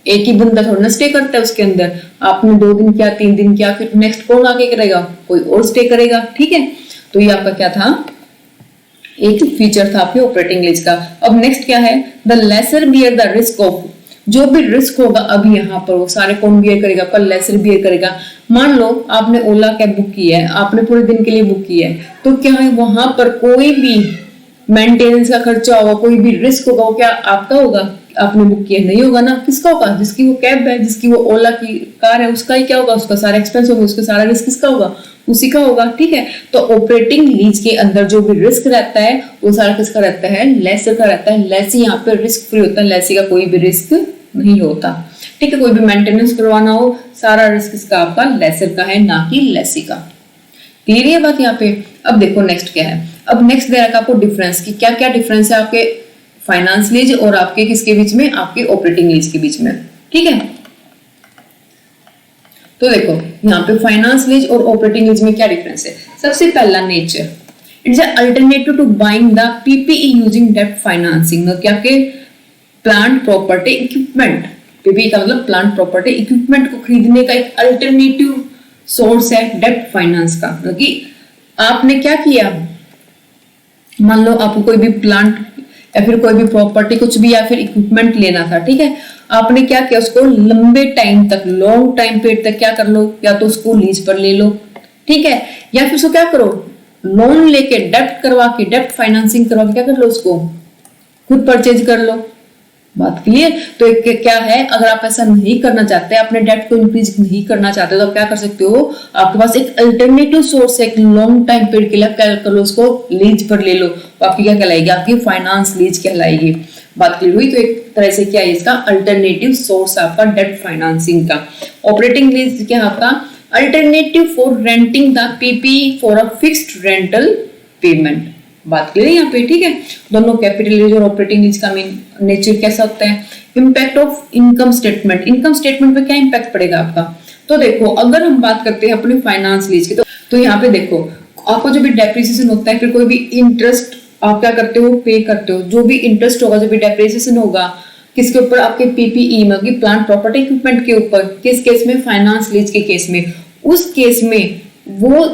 एक ही बंदा थोड़ा ना स्टे करता है उसके अंदर, आपने 2 दिन किया, 3 दिन किया, फिर नेक्स्ट कौन आके करेगा, कोई और स्टे करेगा, ठीक है। तो ये आपका क्या था, एक फीचर था आपके ऑपरेटिंग लीज का। अब नेक्स्ट क्या है, the lessor bear the risk of, जो भी रिस्क होगा अभी यहाँ पर वो सारे कौन बियर करेगा, पर लेसर बियर करेगा। मान लो आपने ओला कैब बुक की है, आपने पूरे दिन के लिए बुक की है, तो क्या है वहां पर कोई भी मेंटेनेंस का खर्चा होगा, कोई भी रिस्क होगा, वो क्या आपका होगा, आपने बुक किया नहीं होगा ना, किसका होगा, जिसकी वो कैब है, जिसकी वो ओला की कार है, उसका ही क्या होगा, उसका सारा एक्सपेंस होगा, उसका सारा रिस्क किसका होगा, उसी का होगा, ठीक है। तो ऑपरेटिंग लीज के अंदर जो भी रिस्क रहता है वो सारा किसका रहता है, लेसर का रहता है। लेसी यहाँ पे रिस्क फ्री होता है, लेसी का कोई भी रिस्क नहीं होता, ठीक है। कोई भी मेंटेनेंस करवाना हो, सारा रिस्क इसका आपका लेसर का है, ना कि लेसी का। क्लियर है बात यहाँ पे। अब देखो नेक्स्ट क्या है, अब नेक्स्ट दे रखा आपको डिफरेंस की, क्या क्या डिफरेंस है आपके फाइनेंस लीज और आपके किसके बीच में, आपके ऑपरेटिंग लीज के बीच में, ठीक है। तो देखो यहाँ पे फाइनेंस लीज और ऑपरेटिंग लीज में क्या डिफरेंस है। सबसे पहला nature, it's a alternative to buying the PPE using डेब्ट फाइनेंसिंग, क्या के प्लांट प्रॉपर्टी इक्विपमेंट, पीपीई का मतलब प्लांट प्रॉपर्टी इक्विपमेंट को खरीदने का एक अल्टरनेटिव सोर्स है डेब्ट फाइनेंस का। मतलब कि आपने क्या किया, मान लो आपको कोई भी प्लांट या फिर कोई भी प्रॉपर्टी कुछ भी या फिर इक्विपमेंट लेना था, ठीक है। आपने क्या किया, उसको लंबे टाइम तक, लॉन्ग टाइम पीरियड तक क्या कर लो, या तो उसको लीज पर ले लो, ठीक है, या फिर उसको क्या करो, लोन लेके डेब्ट करवा के, डेब्ट फाइनेंसिंग करवा के क्या कर लो, उसको खुद परचेज कर लो। बात क्लियर। तो एक क्या है, अगर आप ऐसा नहीं करना चाहते, अपने डेट को इंक्रीज नहीं करना चाहते, तो आप क्या कर सकते हो, आपके पास एक अल्टरनेटिव सोर्स है, एक लॉन्ग टाइम पीरियड के लिए आप क्या कर लो, उसको लीज पर ले लो, तो आपकी क्या कहलाएगी, आपकी फाइनेंस लीज कहलाएगी। बात क्लियर हुई। तो एक तरह से क्या है, इसका अल्टरनेटिव सोर्स आपका डेट फाइनेंसिंग का। ऑपरेटिंग लीज क्या आपका, alternative for renting the PP for a fixed rental payment. बात क्लियर है यहाँ पे, ठीक है। दोनों कैपिटल लीज और ऑपरेटिंग लीज का मेन नेचर कैसा होता है। Impact of income statement, income statement पे क्या इम्पैक्ट पड़ेगा आपका। तो देखो अगर हम बात करते हैं अपने फाइनेंस लीज की, तो यहाँ पे देखो आपको जो भी डेप्रिसिएशन होता है, फिर कोई भी इंटरेस्ट आप क्या करते हो, पे करते हो। जो भी इंटरेस्ट होगा, जो भी डेप्रिसिएशन होगा, किसके ऊपर, आपके पीपीई मतलब कि प्लांट प्रॉपर्टी इक्विपमेंट के ऊपर। किस केस में, फाइनेंस लीज के केस में। उस केस में वो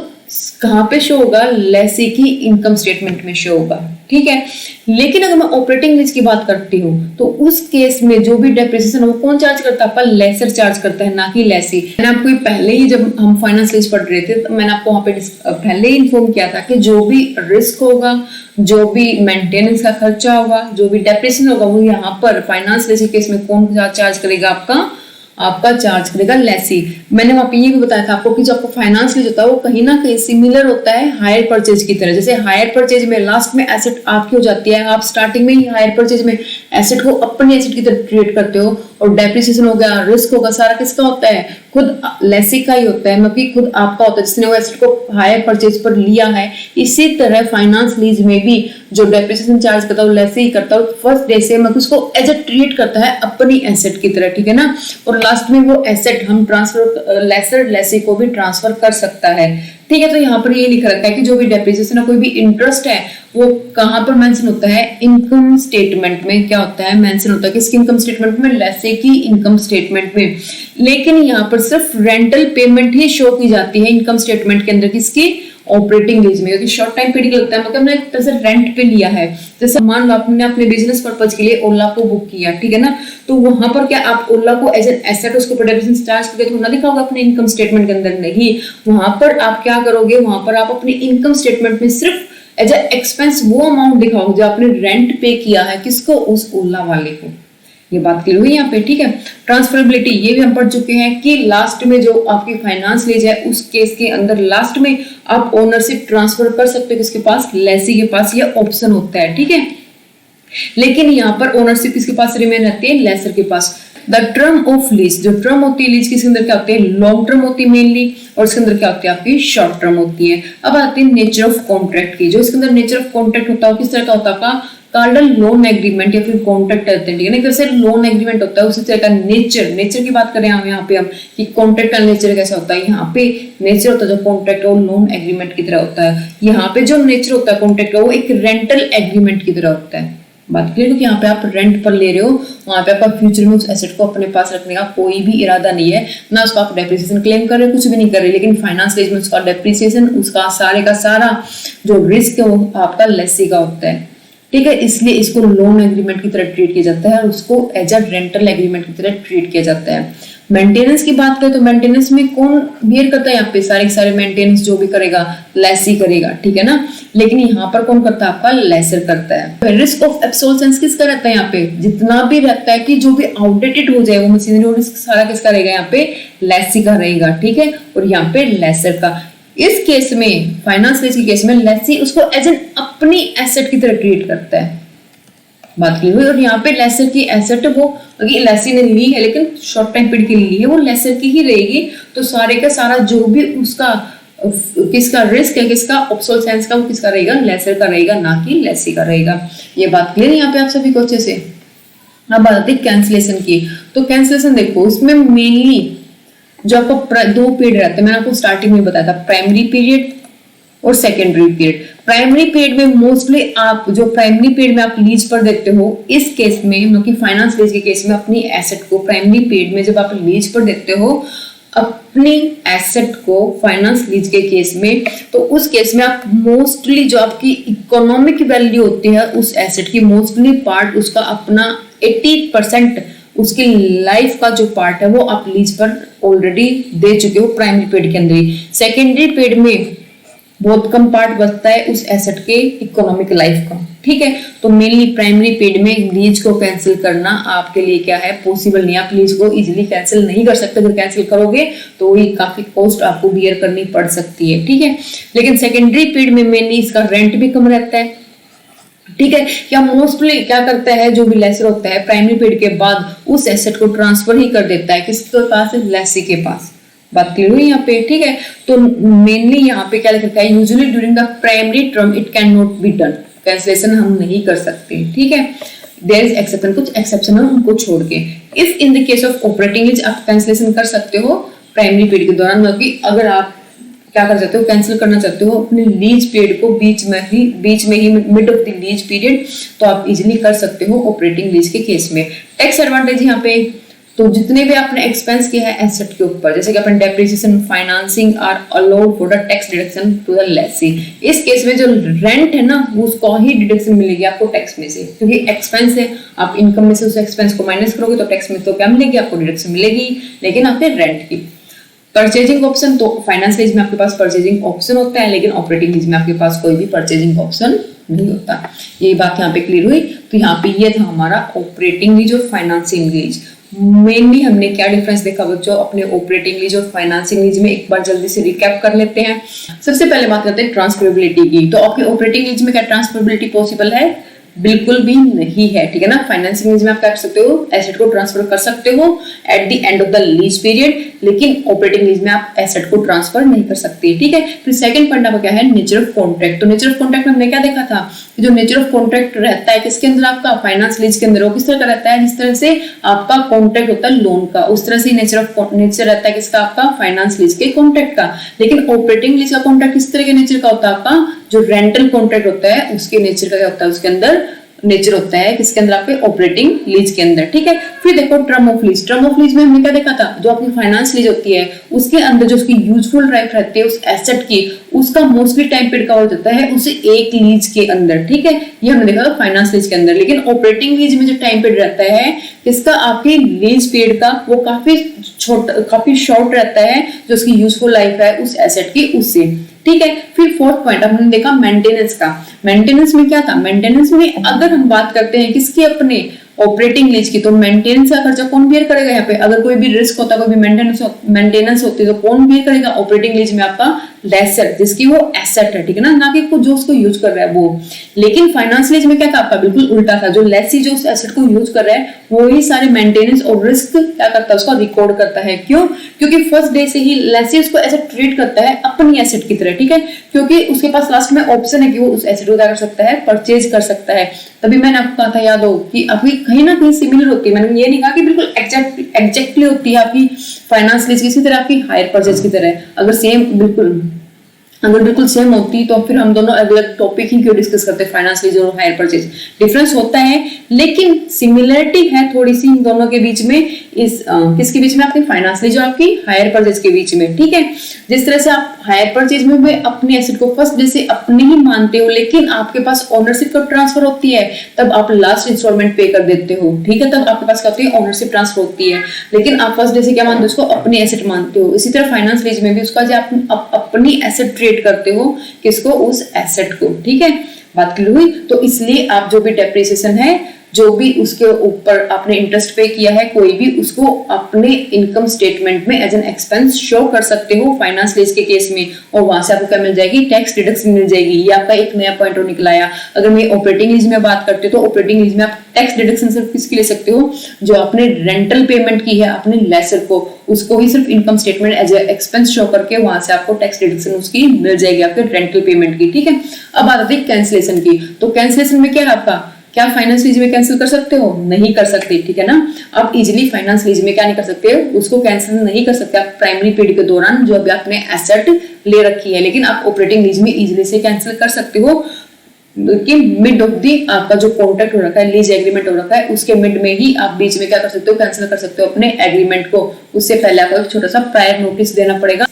कहाँ पे शो होगा, लेसी की इनकम स्टेटमेंट में शो होगा, ठीक है। लेकिन अगर मैं ऑपरेटिंग लीज की बात करती हूँ तो उस केस में जो भी डेप्रिसिएशन वो कौन चार्ज करता है, पर लेसर चार्ज करता है, ना कि लेसी। मैंने आपको पहले ही, जब हम फाइनेंस लीज पढ़ रहे थे, तो मैंने आपको वहां पे पहले ही इन्फॉर्म किया था कि जो भी रिस्क होगा, जो भी मेंटेनेंस का खर्चा होगा, जो भी डेप्रिसिएशन होगा, वो यहाँ पर फाइनेंस लीज के केस में कौन चार्ज करेगा, आपका चार्ज करेगा लेसी। मैंने वहां पे ये भी बताया था आपको कि जो आपको फाइनेंस लीज होता है वो कहीं ना कहीं सिमिलर होता है हायर परचेज की तरह। जैसे हायर परचेज में लास्ट में एसेट आपकी हो जाती है, आप स्टार्टिंग में ही हायर परचेज में एसेट को अपने एसेट की तरह ट्रीट करते हो, और डेप्रिसिएशन हो गया, रिस्क होगा, सारा किसका होता है, खुद लेसी का ही होता है, मतलब खुद आपका होता है जिसने वो एसेट को हायर परचेज पर लिया है। इसी तरह फाइनेंस लीज में भी जो डेप्रिसिएशन चार्ज करता है लेसी ही करता है, फर्स्ट डे से मतलब उसको एज ए ट्रीट करता है अपनी एसेट की तरह, ठीक है ना। और लास्ट में वो एसेट हम ट्रांसफर लेसर लेसी को भी ट्रांसफर कर सकता है, ठीक है। तो यहाँ पर ये लिखा रखा है कि जो भी डेप्रिसिएशन है, कोई भी इंटरेस्ट है, वो कहाँ पर मेंशन होता है, इनकम स्टेटमेंट में क्या होता है, मेंशन होता है। किसकी इनकम स्टेटमेंट में, लेसे की इनकम स्टेटमेंट में। लेकिन यहाँ पर सिर्फ रेंटल पेमेंट ही शो की जाती है इनकम स्टेटमेंट के अंदर, किसकी, ऑपरेटिंग लीज में, क्योंकि शॉर्ट टाइम पीरियड लगता है, मतलब हमने एक तरह से रेंट पे लिया है। जैसे मान लो आपने अपने बिजनेस पर्पज के लिए ओला को बुक किया, ठीक है ना, तो वहां पर क्या आप ओला को एज एन एसेट उसको डेप्रिसिएशन चार्ज करके थोड़ा दिखा होगा अपने इनकम स्टेटमेंट के अंदर, नहीं। वहां पर आप क्या करोगे, वहां पर आप अपनी इनकम स्टेटमेंट में सिर्फ एज ए एक्सपेंस वो अमाउंट दिखाओगे जो आपने रेंट पे किया है, किसको, उस ओला वाले को। ये बात क्लियर हुई यहाँ पे, ठीक है। ट्रांसफरेबिलिटी ये भी हम पढ़ चुके हैं कि लास्ट में जो आपकी फाइनेंस लीज है उस केस के अंदर लास्ट में आप ओनरशिप ट्रांसफर कर सकते हो किसके पास, लेसी के पास, ये ऑप्शन होता है, ठीक है। लेकिन यहाँ पर ओनरशिप किसके पास रिमेन रहती है, लेसर के पास। द टर्म ऑफ लीज, जो टर्म होती है लीज की, इसके अंदर क्या होती है, लॉन्ग टर्म होती है मेनली, और इसके अंदर क्या होती है, आपकी शॉर्ट टर्म होती है। अब आती है नेचर ऑफ कॉन्ट्रैक्ट की, जो इसके अंदर नेचर ऑफ कॉन्ट्रैक्ट होता है किस तरह का होता है, कार्डल लोन एग्रीमेंट या फिर कॉन्ट्रैक्ट कहते हैं, ठीक है ना। जैसे लोन एग्रीमेंट होता है उसी तरह का नेचर की बात करें हम यहाँ पे, हम कि कॉन्ट्रैक्ट का नेचर कैसा होता है, यहाँ पे नेचर होता है जो कॉन्ट्रैक्ट और लोन एग्रीमेंट की तरह होता है। यहाँ पे जो नेचर होता है कॉन्ट्रैक्ट का, वो एक रेंटल एग्रीमेंट की तरह होता है। बात क्लियर, क्योंकि यहाँ पे आप रेंट पर ले रहे हो, वहां पे आपका फ्यूचर में उस एसेट को अपने पास रखने का कोई भी इरादा नहीं है, ना उसका आप डेप्रिसिएशन क्लेम कर रहे हो, कुछ भी नहीं कर रहे। लेकिन फाइनेंस लीज में उसका डेप्रिसिएशन, उसका सारे का सारा जो रिस्क है वो आपका लेसी का होता है, ठीक है। इसलिए इसको लोन एग्रीमेंट की तरह ट्रीट किया जाता है और उसको एज अ रेंटल एग्रीमेंट की तरह ट्रीट किया जाता है। मेंटेनेंस की बात करें तो मेंटेनेंस में कौन बियर करता है, यहाँ पे सारे मेंटेनेंस जो भी करेगा लेसी करेगा, ठीक है ना। लेकिन यहाँ पर कौन करता है, आपका लेसर करता है। रिस्क ऑफ एब्सोल्वेंस किसका रहता है, यहाँ पे जितना भी रहता है कि जो भी आउटडेटेड हो जाए वो मशीनरी, और रिस्क सारा किसका रहेगा, यहाँ पे लेसी का रहेगा, ठीक है। और यहाँ पे लेसर का। इस केस में, फाइनेंस लीज के केस में, लेसी उसको एज एन अपनी एसेट की तरह ट्रीट करता है। बात की हुई। और यहाँ पे लेसर की एसेट वो लेसी ने ली है लेकिन शॉर्ट टाइम पीरियड के लिए ली है, वो लेसर की ही रहेगी। तो सारे का सारा जो भी उसका किसका रिस्क है, किसका ऑब्सोलेसेंस का, वो किसका रहेगा, लेसर का रहेगा, ना कि लेसी का रहेगा। ये बात क्लियर है यहाँ पे आप सभी को अच्छे से। अब बात आती है कैंसिलेशन की। तो कैंसिलेशन देखो, इसमें मेनली जो आपका दो पीरियड रहते हैं, मैंने आपको स्टार्टिंग में बताया था, प्राइमरी पीरियड और सेकेंडरी पीरियड। प्राइमरी पीरियड में मोस्टली आप जो प्राइमरी पीरियड में आप लीज पर देते हो, इस केस में मतलब कि फाइनेंस लीज के केस में अपनी एसेट को प्राइमरी पीरियड में जब आप लीज पर देते हो अपनी एसेट को फाइनेंस लीज के केस में, तो उस केस में आप मोस्टली जो आपकी इकोनॉमिक वैल्यू होती है उस एसेट की, मोस्टली पार्ट उसका अपना 80% उसकी लाइफ का जो पार्ट है वो आप लीज पर ऑलरेडी दे चुके हो प्राइमरी पीरियड के अंदर ही। सेकेंडरी पीरियड में बहुत कम पार्ट बचता है उस एसेट के इकोनॉमिक लाइफ का, ठीक है। तो मेनली प्राइमरी पीरियड में लीज को कैंसिल करना आपके लिए क्या है, पॉसिबल नहीं। आप लीज को इजीली कैंसिल नहीं कर सकते, अगर कैंसिल करोगे तो ये काफी कॉस्ट आपको बियर करनी पड़ सकती है, ठीक है। लेकिन सेकेंडरी पीरियड में मेनली इसका रेंट भी कम रहता है, ठीक है। क्या मोस्टली क्या करता है जो भी लेसर होता है प्राइमरी पीरियड के बाद उस एसेट को ट्रांसफर ही कर देता है, किसके पास है, लेसी के पास। बात क्लियर हुई यहाँ पे, ठीक है। तो मेनली यहाँ पे क्या लिखा है, usually during the primary term it can not be done, cancellation हम नहीं कर सकते, ठीक है। देयर इज एक्सेप्शन, कुछ एक्सेप्शन है उनको छोड़ के। If in the case of operating lease आप कैंसिलेशन कर सकते हो प्राइमरी पीरियड के दौरान, मतलब कि अगर आप क्या कर सकते हो, कैंसिल करना चाहते हो अपने लीज पीरियड को बीच में ही mid of the lease period, तो आप इजीली कर सकते हो ऑपरेटिंग लीज के केस में। टैक्स एडवांटेज यहाँ पे, तो जितने भी आपने एक्सपेंस किया है एसेट के ऊपर, जैसे कि अपन depreciation, financing are allowed for the tax deduction to the lessee. इस केस में जो रेंट है ना उसको ही डिडक्शन मिलेगी आपको टैक्स में से, क्योंकि एक्सपेंस है, आप इनकम में से उस एक्सपेंस को माइनस करोगे तो टैक्स में तो क्या मिलेगी आपको, डिडक्शन मिलेगी, लेकिन आपके रेंट की। परचेजिंग ऑप्शन, तो फाइनेंस लीज में आपके पास परचेजिंग ऑप्शन होता है, लेकिन ऑपरेटिंग लीज में आपके पास कोई भी परचेजिंग ऑप्शन नहीं होता। ये बात यहाँ पे क्लियर हुई। तो यहाँ पे ये था हमारा ऑपरेटिंग लीज और फाइनेंसिंग लीज। मेनली हमने क्या डिफरेंस देखा बच्चों अपने ऑपरेटिंग लीज और फाइनेंसिंग लीज में, एक बार जल्दी से रिकैप कर लेते हैं। सबसे पहले बात करते हैं ट्रांसफरेबिलिटी की। तो आपकी ऑपरेटिंग लीज में क्या ट्रांसफरेबिलिटी पॉसिबल है? बिल्कुल भी नहीं है, ठीक है ना। फाइनेंसिंग लीज में आप क्या कर सकते हो, एसेट को ट्रांसफर कर सकते हो eight the end of the lease period, लेकिन ऑपरेटिंग लीज में आप एसेट को ट्रांसफर नहीं कर सकते, ठीक है। फिर सेकंड पॉइंट आपका क्या है, नेचर ऑफ कॉन्ट्रैक्ट। तो नेचर ऑफ कॉन्ट्रैक्ट में हमने क्या देखा था कि जो नेचर ऑफ कॉन्ट्रैक्ट रहता है किसके अंदर, आपका फाइनेंस लीज के अंदर, वो किस तरह का रहता है, जिस तरह से आपका कॉन्ट्रैक्ट होता है लोन का, उस तरह से नेचर रहता है किसका, आपका फाइनेंस लीज के कॉन्ट्रैक्ट का। लेकिन ऑपरेटिंग लीज का कॉन्ट्रैक्ट किस तरह के नेचर का होता है, आपका जो रेंटल कॉन्ट्रैक्ट होता है उसके नेचर का क्या होता है, उसके अंदर नेचर होता है किसके अंदर, आपके ऑपरेटिंग लीज के अंदर, ठीक है। फिर देखो term of lease. Term of lease में हमने क्या देखा था, जो अपनी फाइनेंस लीज होती है उसके अंदर जो उसकी यूजफुल राइट रहती है उस एसेट की, उसका मोस्टली टाइम पीरियड कवर होता है उसे एक लीज के अंदर, ठीक है। ये हमने देखा था फाइनेंस लीज के अंदर। लेकिन ऑपरेटिंग लीज में जो टाइम पीरियड रहता है इसका, आपकी लीज पीरियड का, वो काफी शॉर्ट रहता है, जो उसकी यूजफुल लाइफ है उस एसेट की उससे, ठीक है। फिर फोर्थ पॉइंट अब हमने देखा मेंटेनेंस का। मेंटेनेंस में क्या था, मेंटेनेंस में अगर हम बात करते हैं किसकी, अपने ऑपरेटिंग लीज की, तो मेंटेनेंस का खर्चा कौन बेयर करेगा यहाँ पे, अगर कोई भी रिस्क होता है, कोई भी मेंटेनेंस होती है तो कौन बेयर करेगा, ऑपरेटिंग लीज में आपका लेसर, जिसकी वो एसेट है, ठीक है ना कि जो उसको यूज कर रहा है वो। लेकिन फाइनेंस लीज में क्या था आपका, बिल्कुल उल्टा था, जो लेसी जो उस एसेट को यूज कर रहा है वो ही सारे मेंटेनेंस और रिस्क क्या करता है, उसका रिकॉर्ड करता है। क्यों? क्योंकि फर्स्ट डे से ही लेसी उसको ऐसे ट्रीट करता है अपनी एसेट की तरह, ठीक है, क्योंकि उसके पास लास्ट में ऑप्शन है कि वो उस एसेट को क्या कर सकता है, परचेज कर सकता है। तभी मैंने आपको कहा था, याद हो कि आपकी कहीं ना कहीं सिमिलर होती है, मैंने ये नहीं कहा कि बिल्कुल एग्जैक्टली होती है आपकी फाइनेंस लीज किसी तरह, आपकी हायर परचेज की तरह। अगर बिल्कुल सेम होती तो फिर हम दोनों अलग अलग टॉपिक ही क्यों डिस्कस करते, फाइनेंस लीज और हायर परचेज। डिफरेंस होता है लेकिन सिमिलरिटी है थोड़ी सी इन दोनों के बीच में, इस किसके बीच में, आपकी फाइनेंस लीज और आपकी हायर परचेज के बीच में, ठीक है। जिस तरह से आप हायर परचेज में अपने एसेट को फर्स्ट डे से अपने ही मानते हो, लेकिन आपके पास ओनरशिप कब ट्रांसफर होती है, तब आप लास्ट इंस्टॉलमेंट पे कर देते हो, ठीक है, तब आपके पास क्या होती है, ओनरशिप ट्रांसफर होती है, लेकिन आप फर्स्ट डे से क्या मानते हो, उसको अपनी एसेट मानते हो। इसी तरह फाइनेंस लीज में भी उसका जो आप अपनी एसेट ट्रेड करते हो, किसको, उस एसेट को, ठीक है। बात क्लियर हुई। तो इसलिए आप जो भी डेप्रिसिएशन है, जो भी उसके ऊपर आपने इंटरेस्ट पे किया है कोई भी, उसको अपने इनकम स्टेटमेंट में एज एन एक्सपेंस शो कर सकते हो फाइनेंस लीज के केस में, और वहां से आपको क्या मिल जाएगी, टैक्स डिडक्शन मिल जाएगी। ये आपका एक नया पॉइंट और निकलाया। अगर मैं ऑपरेटिंग लीज में बात करते तो ऑपरेटिंग लीज में आप टैक्स डिडक्शन सिर्फ किसकी ले सकते हो, जो आपने रेंटल पेमेंट की है अपने लेसर को, उसको ही सिर्फ income statement as a expense show करके वहां से आपको टैक्स डिडक्शन उसकी मिल जाएगी, आपके रेंटल पेमेंट की, ठीक है। अब बात आती है कैंसिलेशन की। तो कैंसिलेशन में क्या है आपका, क्या फाइनेंस लीज में कैंसिल कर सकते हो, नहीं कर सकते, ठीक है ना। आप इजीली फाइनेंस लीज में क्या नहीं कर सकते, उसको कैंसिल नहीं कर सकते आप प्राइमरी पीरियड के दौरान जो अभी आपने एसेट ले रखी है, लेकिन आप ऑपरेटिंग लीज में इजीली से कैंसिल कर सकते हो कि मिड ऑफ दी आपका जो कॉन्ट्रैक्ट हो रखा है, लीज एग्रीमेंट हो रखा है, उसके मिड में ही आप बीच में क्या कर सकते हो, कैंसिल कर सकते हो अपने एग्रीमेंट को। उससे पहले आपको एक छोटा सा प्रायर नोटिस देना पड़ेगा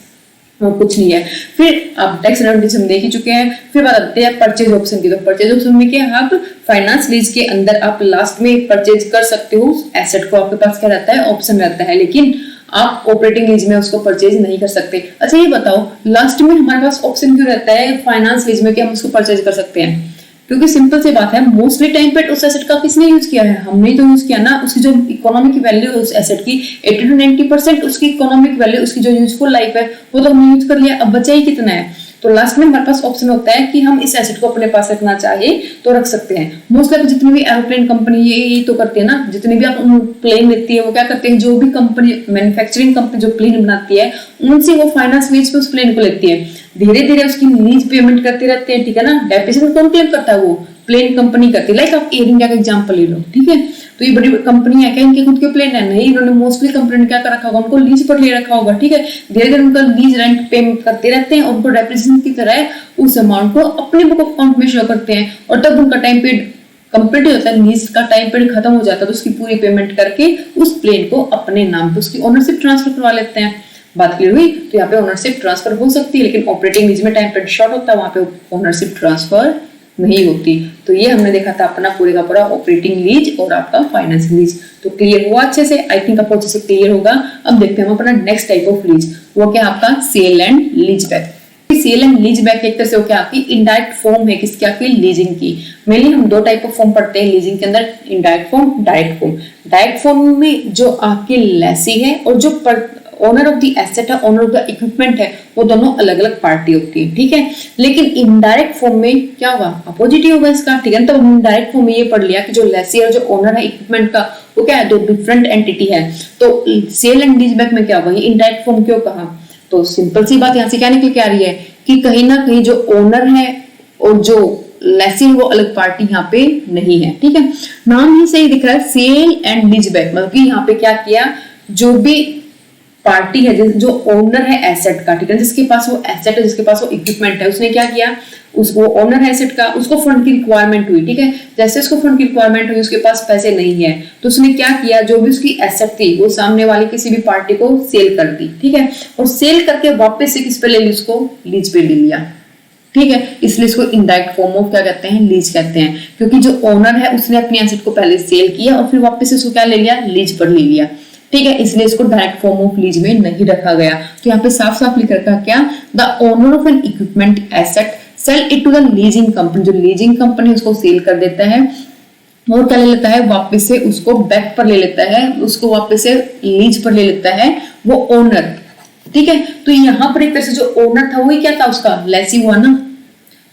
और कुछ नहीं है। फिर आप टैक्स एडवांटेज हम देख ही चुके हैं। फिर बात आती है परचेज ऑप्शन की। तो परचेज ऑप्शन में क्या है, आप फाइनेंस लीज के अंदर आप लास्ट में परचेज कर सकते हो एसेट को, आपके पास क्या रहता है, ऑप्शन रहता है, लेकिन आप ऑपरेटिंग लीज में उसको परचेज नहीं कर सकते। अच्छा ये बताओ, लास्ट में हमारे पास ऑप्शन क्यों रहता है फाइनेंस लीज में कि हम उसको परचेज कर सकते हैं? क्योंकि सिंपल सी बात है, मोस्टली टाइम पे उस एसेट का किसने यूज किया है, हमने ही तो यूज किया ना। उसकी जो इकोनॉमिक वैल्यू है उस एसेट की 80 to 90% उसकी इकोनॉमिक वैल्यू, उसकी जो यूजफुल लाइफ है वो तो हमने यूज कर लिया, अब बचा ही कितना है। तो लास्ट में हमारे पास ऑप्शन होता है कि हम इस एसेट को अपने पास रखना चाहे तो रख सकते हैं। मोस्टली जितनी भी एरोप्लेन कंपनी ये तो करती है ना, जितनी भी आप प्लेन लेती है वो क्या करते हैं, जो भी कंपनी मैन्युफैक्चरिंग कंपनी जो प्लेन बनाती है उनसे वो फाइनेंस लीज पे उस प्लेन को लेती है, धीरे धीरे उसकी लीज पेमेंट करते रहते हैं, ठीक है ना। डेप्रिसिएशन कौन क्लेम करता है, वो प्लेन कंपनी करती है। लाइक आप एयर इंडिया का एग्जांपल ले लो, ठीक है। तो ये बड़ी कंपनी है क्या, इनके खुद के प्लेन है नहीं, इन्होंने मोस्टली कंपनी ने क्या कर रखा होगा, उनको लीज पर ले रखा होगा, ठीक है। धीरे धीरे उनका लीज रेंट पेमेंट करते रहते हैं और उनको डेप्रिसिएशन की तरह उस अमाउंट को अपने बुक अकाउंट में शो करते हैं, और तब उनका टाइम पीरियड कंप्लीट हो जाता है, लीज का टाइम पीरियड खत्म हो जाता है, तो उसकी पूरी पेमेंट करके उस प्लेन को अपने नाम पे उसकी ओनरशिप ट्रांसफर करवा लेते हैं। बात क्लियर हुई। तो यहाँ पे ओनरशिप ट्रांसफर हो सकती है, लेकिन ऑपरेटिंग लीज में टाइम पीरियड शॉर्ट होता है, वहां पे ओनरशिप ट्रांसफर नहीं होती। तो ये हमने देखा था अपना पूरे का पूरा ऑपरेटिंग लीज और आपका फाइनेंस लीज। तो क्लियर हुआ अच्छे से, आई थिंक आपको अच्छे से क्लियर होगा। अब देखते हैं हम अपना नेक्स्ट टाइप ऑफ लीज, वो क्या आपका sale and lease back. Sale and lease back एक तरह से क्या आपकी इनडायरेक्ट फॉर्म है किसकी, आपकी लीजिंग की। मेनली हम दो टाइप ऑफ फॉर्म पढ़ते हैं लीजिंग के अंदर, indirect form, direct form. Direct form में जो आपकी लेसी है और जो ओनर ऑफ द एसेट है, ओनर ऑफ द इक्विपमेंट है, वो दोनों अलग अलग पार्टी होती है, ठीक है। लेकिन इनडायरेक्ट फॉर्म में क्या होगा, अपोजिट ही होगा इसका, ठीक है। तो हम डायरेक्ट फॉर्म में ये पढ़ लिया कि जो लेसी और जो ओनर है इक्विपमेंट का, वो क्या है, दो डिफरेंट एंटिटी है। तो सेल एंड लीज बैक में क्या होगा, ये इनडायरेक्ट फॉर्म क्यों कहा, तो सिंपल सी बात यहाँ से क्या निकल के आ रही है कि कहीं ना कहीं जो ओनर है और जो लेसी है वो अलग पार्टी यहाँ पे नहीं है, ठीक है। नाम ही सही दिख रहा है, सेल एंड लीज बैक, मतलब कि यहाँ पे क्या किया, जो भी पार्टी है जो ओनर है एसेट का, ठीक है, जिसके पास वो एसेट है, जिसके पास वो इक्विपमेंट है, उसने क्या किया, उसको ओनर है एसेट का, उसको फंड की रिक्वायरमेंट हुई, ठीक है। जैसे उसको फंड की रिक्वायरमेंट हुई, उसके पास पैसे नहीं है, तो उसने क्या किया, जो भी उसकी एसेट थी वो सामने वाली किसी भी पार्टी को सेल कर दी, ठीक है। और सेल करके वापस से किस पे ले ली, उसको लीज पे ले लिया, ठीक है। इसलिए इसको इनडायरेक्ट फॉर्म ऑफ क्या कहते हैं, लीज कहते हैं, क्योंकि जो ओनर है उसने अपनी एसेट को पहले सेल किया और फिर वापस से उसको क्या ले लिया, लीज पर ले लिया, ठीक है। इसलिए इसको डायरेक्ट फॉर्म ऑफ लीज में नहीं रखा गया। तो यहाँ पे साफ साफ लिख रखा क्या, the owner of an equipment asset sell it to the leasing company, जो लीजिंग कंपनी उसको सेल कर देता है और क्या ले लेता है, वापस से उसको बैक पर ले लेता है, उसको वापस से लीज पर ले लेता है वो ओनर, ठीक है। तो यहाँ पर एक तरह से जो ओनर था वही क्या था, उसका लेसी हुआ ना।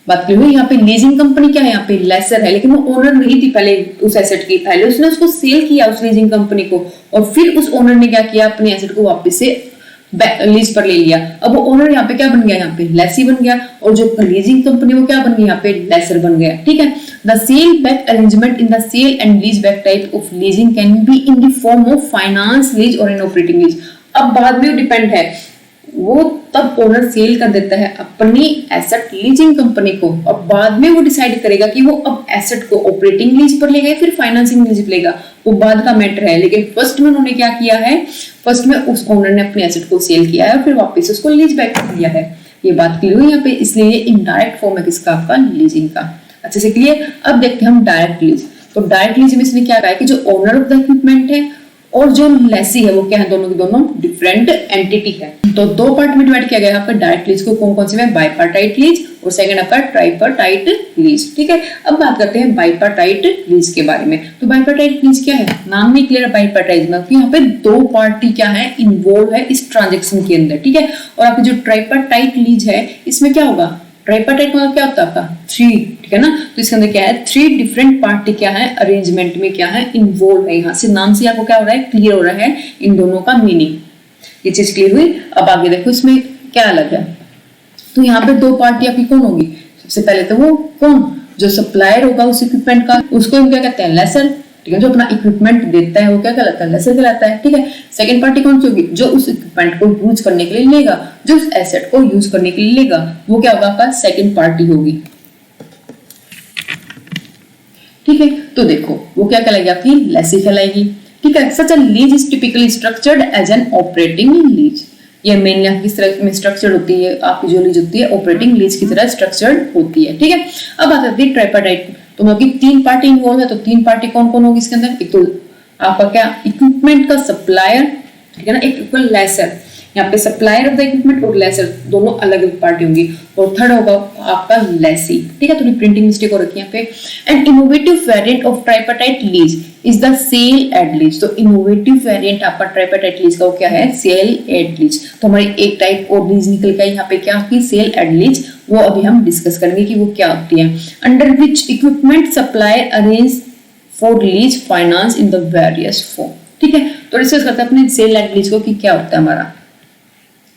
बात क्लियर हुई। यहाँ पे लीजिंग कंपनी क्या है, यहाँ पे लेसर है, लेकिन वो ओनर नहीं थी पहले उस एसेट की, पहले उसने उसको सेल किया उस लीजिंग कंपनी को, और फिर उस ओनर ने क्या किया, अपने एसेट को वापस से लीज पर ले लिया। अब वो ओनर यहाँ पे क्या बन गया, यहाँ पे लेसी बन गया, और जो लीजिंग कंपनी वो क्या बन गई, यहाँ पे लेसर बन गया, ठीक है। The sale back arrangement in the sale and lease back type of leasing can be in the form of finance lease और एन ऑपरेटिंग लीज। अब बाद में डिपेंड है, वो तब ओनर सेल कर देता है अपनी एसेट लीजिंग कंपनी को, और बाद में वो डिसाइड करेगा कि वो अब एसेट को ऑपरेटिंग लीज पर लेगा या फिर फाइनेंसिंग लीज पर लेगा, वो बाद का मैटर है। लेकिन फर्स्ट में उन्होंने क्या किया है, फर्स्ट में उस ओनर ने अपने एसेट को सेल किया है और फिर वापस उसको लीज बैक कर दिया है। ये बात क्लियर हुई यहाँ पे। इसलिए ये इनडायरेक्ट फॉर्म है किसका, आपका लीजिंग का। अच्छे से क्लियर। अब देखते हैं हम डायरेक्ट लीज। तो डायरेक्ट लीज में इसने क्या कहा है कि जो ओनर ऑफ द इक्विपमेंट है और जो लेसी है वो क्या है, दोनों की दोनों डिफरेंट एंटिटी है। तो दो पार्ट में डिवाइड किया गया है आपका डायरेक्ट लीज को, कौन कौन से में, बाइपार्टाइट लीज और सेकंड आपका ट्राइपार्टाइट लीज, ठीक है। अब बात करते हैं बाइपार्टाइट लीज के बारे में। तो बाइपार्टाइट लीज क्या है, नाम में क्लियर, बाइपार्टाइट में यहाँ पे दो पार्टी क्या है, इन्वॉल्व है इस ट्रांजेक्शन के अंदर, ठीक है। और आपकी जो ट्राइपार्टाइट लीज है इसमें क्या होगा, ट्राइपार्टाइट मतलब क्या होता है आपका, थ्री, ठीक है ना। तो इसके अंदर क्या है, थ्री डिफरेंट पार्टी क्या है, अरेंजमेंट में क्या है, इन्वॉल्व है। यहाँ से नाम से आपको क्या हो रहा है, क्लियर हो रहा है इन दोनों का मीनिंग। ये चीज क्लियर हुई। अब आगे देखो इसमें क्या अलग है। तो यहाँ पे दो पार्टी आपकी कौन होगी, सबसे पहले तो वो कौन, जो सप्लायर होगा उस इक्विपमेंट का, उसको हम क्या कहते हैं, लेसर, ठीक है। जो अपना इक्विपमेंट देता है वो क्या कहलाता है, लेसर कहलाता है, ठीक है। सेकंड पार्टी कौन सी होगी, जो उस इक्विपमेंट को यूज करने के लिए लेगा, जो उस एसेट को यूज करने के लिए लेगा, वो क्या होगा, आपका सेकंड पार्टी होगी, ठीक है। तो देखो वो क्या कहलाएगी, आपकी लेसी कहलाएगी, ठीक है। Such a lease is typically structured as an operating lease. ये मेनली किस तरह में स्ट्रक्चर्ड होती है, आपकी जो लीज होती है ऑपरेटिंग लीज की तरह स्ट्रक्चर्ड होती है, ठीक है। अब बात करते हैं ट्राइपार्टाइट। तो मतलब तीन पार्टी इन्वॉल्व है, तो तीन पार्टी कौन कौन होगी इसके अंदर, एक तो आपका क्या, इक्विपमेंट का सप्लायर, ठीक है ना, एक इक्वल लेसर। यहाँ पे सप्लायर ऑफ द इक्विपमेंट और लेसर दोनों अलग अलग पार्टी होंगी, और थर्ड होगा आपका लेसी, ठीक है। थोड़ी प्रिंटिंग मिस्टेक हो रखी है यहाँ पे। And innovative variant of tripartite lease is the sale aid lease. तो इनोवेटिव वेरिएंट आपका ट्राइपार्टाइट लीज का वो क्या है, सेल एड लीज। तो हमारी एक टाइप और लीज निकल गई यहाँ पे, क्या आपकी सेल एड लीज। वो अभी हम डिस्कस करेंगे कि वो क्या होती है। Under which equipment supplier arrange for lease finance in the various form, ठीक है। तो डिस्कस करते हैं अपने सेल एड लीज को कि क्या होता है हमारा।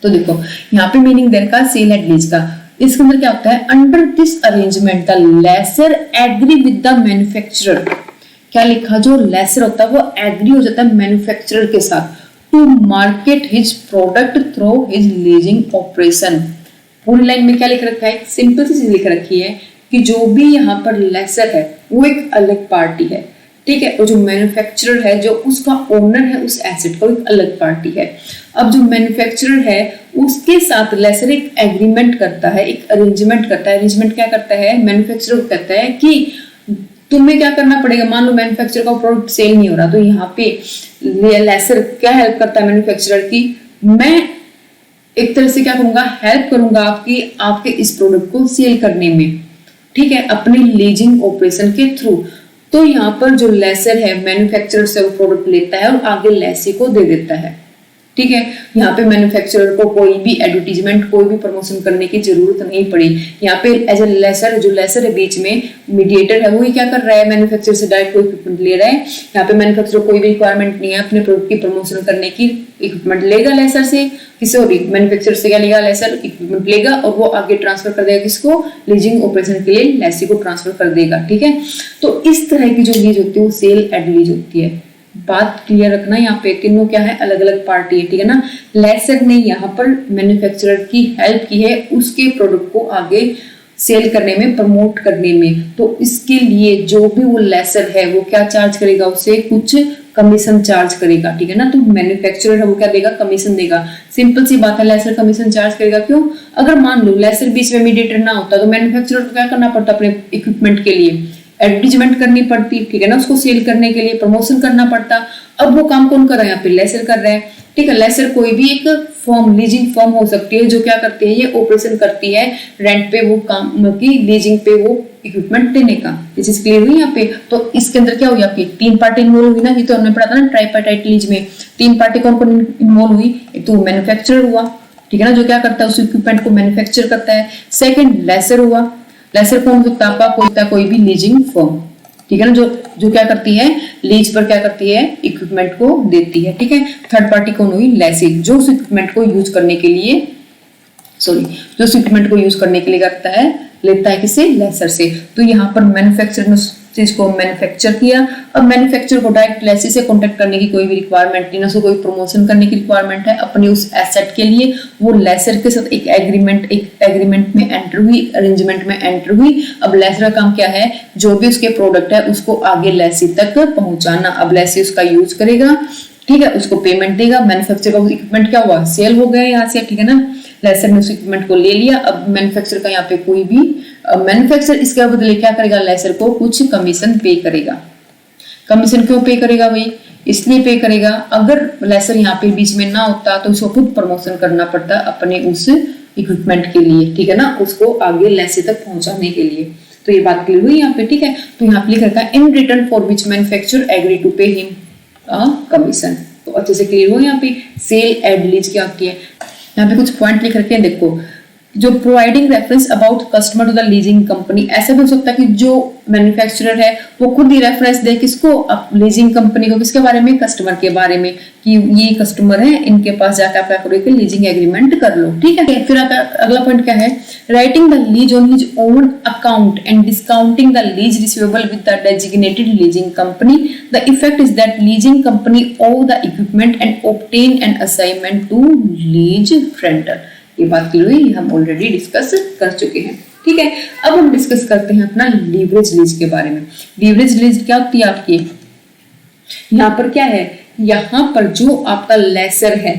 तो देखो यहाँ पे मीनिंग दे रखा सेल एड लीज का। इसके अंदर क्या होता है, under this arrangement the lessor agree with the manufacturer. क्या लिखा, जो लेसर होता है वो एग्री हो जाता है मैन्युफैक्चरर के साथ to market his product through his leasing operation. पूरी लाइन में क्या लिख रखा है, सिंपल सी चीज लिख रखी है कि जो भी यहाँ पर लेसर है वो एक अलग पार्टी है, ठीक है, और जो मैन्युफैक्चरर है, जो उसका ओनर है उस एसेट को, एक अलग पार्टी है। अब जो मैन्युफैक्चरर है उसके साथ लेसर एक एग्रीमेंट करता है, एक अरेंजमेंट करता है। अरेंजमेंट क्या करता है, मैन्युफैक्चरर कहता है कि तुम्हें क्या करना पड़ेगा, मान लो मैन्युफैक्चरर का प्रोडक्ट सेल नहीं हो रहा, तो यहाँ पे लेसर क्या हेल्प करता है मैन्युफैक्चरर की, मैं एक तरह से क्या करूंगा, हेल्प करूंगा आपके इस प्रोडक्ट को सेल करने में, ठीक है, अपने लीजिंग ऑपरेशन के थ्रू। तो यहाँ पर जो लेसर है मैन्युफैक्चरर से वो प्रोडक्ट लेता है और आगे लेसी को दे देता है, ठीक है। यहाँ पे मैन्युफैक्चरर को कोई भी एडवर्टीजमेंट, कोई भी प्रमोशन करने की जरूरत नहीं पड़ी। यहाँ पे एज ए लेसर, जो लेसर है बीच में मीडिएटर है, वो ही क्या कर रहा है, मैन्युफैक्चरर से डायरेक्ट कोई इक्विपमेंट ले रहा है। यहाँ पे मैन्युफैक्चरर कोई भी रिक्वायरमेंट नहीं है अपने प्रोडक्ट की प्रमोशन करने की, इक्विपमेंट लेगा लेसर से, किसी और मैन्युफैक्चरर से क्या लेगा, लेसर इक्विपमेंट लेगा और वो आगे ट्रांसफर कर देगा किसको, लीजिंग ऑपरेशन के लिए लेसी को ट्रांसफर कर देगा, ठीक है। तो इस तरह की जो लीज होती है वो सेल एड लीज होती है। बात क्लियर रखना, यहाँ पे तीनों क्या है, अलग अलग पार्टी है, ठीक है ना। लेसर ने यहाँ पर मैन्युफैक्चरर की हेल्प की है उसके प्रोडक्ट को आगे सेल करने में, प्रमोट करने में। तो इसके लिए जो भी वो लेसर है वो क्या चार्ज करेगा, उसे कुछ कमीशन चार्ज करेगा, ठीक है ना। तो मैन्युफैक्चरर है वो क्या देगा, कमीशन देगा। सिंपल सी बात है, लेसर कमीशन चार्ज करेगा। क्यों, अगर मान लो लेसर बीच में मीडिएटर ना होता तो मैन्युफैक्चरर को क्या करना पड़ता, अपने इक्विपमेंट के लिए एडवर्टीजमेंट करनी पड़ती, ठीक है ना, उसको सेल करने के लिए प्रमोशन करना पड़ता। अब वो काम कौन कर रहा है, यहाँ पे लेसर कर रहा है, ठीक है। लेसर कोई भी एक फॉर्म, लीजिंग फॉर्म हो सकती है जो क्या करती है, ये ऑपरेशन करती है रेंट पे, वो काम की लीजिंग पे वो इक्विपमेंट देने का। ये चीज क्लियर हुई यहाँ पे। तो इसके अंदर क्या हुई, आपकी तीन पार्टी इन्वॉल्व हुई ना, ये तो हमने पढ़ा था ना ट्राइपार्टाइट लीज में। तीन पार्टी कौन कौन इन्वॉल्व हुई, एक तो मैन्युफैक्चरर हुआ, ठीक है ना, जो क्या करता है उस इक्विपमेंट को मैन्युफैक्चर करता है। सेकंड लेसर हुआ, लेसर कौन होता है आपका, कोई भी लीजिंग फर्म, ठीक है ना, जो क्या करती है, लीज पर क्या करती है, इक्विपमेंट को देती है, ठीक है। थर्ड पार्टी कौन हुई, लेसी, जो उस इक्विपमेंट को यूज करने के लिए, जो उस इक्विपमेंट को यूज करने के लिए करता है, लेता है किसे, लेसर से। तो यहाँ पर मैन्युफैक्चरर ने चीज को मैन्युफैक्चर किया। अब मैन्युफैक्चर को डायरेक्ट लेसी से कांटेक्ट करने की कोई भी रिक्वायरमेंट नहीं, ना उसको कोई प्रमोशन करने की रिक्वायरमेंट है अपने उस एसेट के लिए। वो लेसर के साथ एक एग्रीमेंट में एंटर हुई, अरेंजमेंट में एंटर हुई। अब लेसर का काम क्या है, जो भी उसके प्रोडक्ट है उसको आगे लेसी तक पहुंचाना। अब लेसी उसका यूज करेगा, ठीक है, उसको पेमेंट देगा। मैन्युफैक्चर का इक्विपमेंट क्या हुआ, सेल हो गया यहाँ से, ठीक है ना। लेसर ने उस इक्विपमेंट को ले लिया। अब मैन्युफैक्चर का यहाँ पे कोई भी मैन्युफैक्चर इसके बदले क्या करेगा, लेसर को कुछ कमीशन पे करेगा। कमीशन क्यों पे करेगा भाई, इसलिए पे करेगा अगर लेसर यहाँ पे बीच में ना होता तो उसको खुद प्रमोशन करना पड़ता अपने उस इक्विपमेंट के लिए, ठीक है ना, उसको आगे लेसी तक पहुंचाने के लिए। तो ये बात क्लियर हुई यहाँ पे, ठीक है। तो यहाँ पे लिख रखा है in return for which manufacturer agree to pay him commission. तो अच्छे से क्लियर हो यहाँ पे सेल एड लीज क्या होती है। यहाँ पे कुछ पॉइंट लिख रखे हैं, देखो, जो providing reference about customer to the leasing company. ऐसा भी हो सकता है कि जो मैन्युफैक्चरर है वो खुद ही रेफरेंस दे किसको, लीजिंग कंपनी को, किसके बारे में, कस्टमर के बारे में, कि ये कस्टमर है, इनके पास जाकर आप क्या करो कि लीजिंग एग्रीमेंट कर लो, ठीक है। फिर आता अगला पॉइंट क्या है, writing the lease on his own account and discounting the lease receivable with the designated leasing company. The effect is that leasing company owe the equipment and obtain an assignment to lease renter. ये बात की हुई, हम already discuss कर चुके हैं, ठीक है। अब हम डिस्कस करते हैं अपना लीवरेज लीज के बारे में। लीवरेज लीज क्या होती है आपकी, यहाँ पर क्या है, यहाँ पर जो आपका लेसर है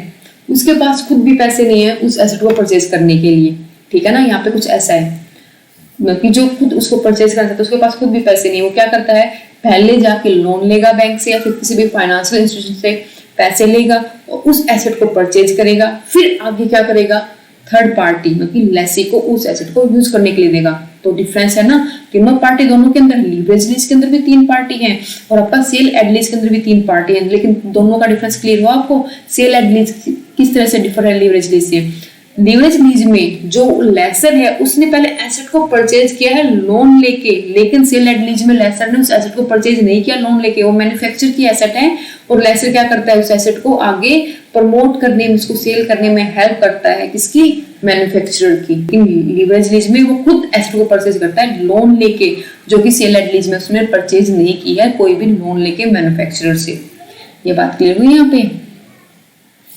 उसके पास खुद भी पैसे नहीं है उस एसेट को परचेज करने के लिए, ठीक है ना। यहाँ पे कुछ ऐसा है कि जो खुद उसको परचेज करना चाहता है उसके पास खुद भी पैसे नहीं, वो क्या करता है, पहले जाके लोन लेगा बैंक से या फिर किसी भी फाइनेंशियल इंस्टीट्यूशन से पैसे लेगा और उस एसेट को परचेज करेगा, फिर आगे क्या करेगा, थर्ड पार्टी मतलब लेसी को उस एसेट को यूज करने के लिए देगा। तो डिफरेंस है ना, तीनों पार्टी दोनों के अंदर, लीवरेज लीज के अंदर भी तीन पार्टी हैं और आपका सेल एड लीज के अंदर भी तीन पार्टी हैं, लेकिन दोनों का डिफरेंस क्लियर हुआ आपको। सेल एड लीज किस तरह से डिफर है लीवरेज लीज से। लीवरेज लीज में जो लेसर है उसने पहले एसेट को परचेज किया है लोन लेके, लेकिन सेल एड लीज में लेसर ने उस एसेट को परचेज नहीं किया लोन लेके, वो मैन्युफैक्चर की एसेट है और लेसर क्या करता है, उस एसेट को आगे प्रमोट करने में, उसको सेल करने में हेल्प करता है, किसकी, मैन्युफैक्चरर की। लीवरेज लीज में वो खुद एसेट को परचेज करता है लोन लेके, जो कि सेल एट लीज में उसने परचेज नहीं की है कोई भी लोन लेके मैन्युफैक्चरर से। ये बात क्लियर हुई यहाँ पे।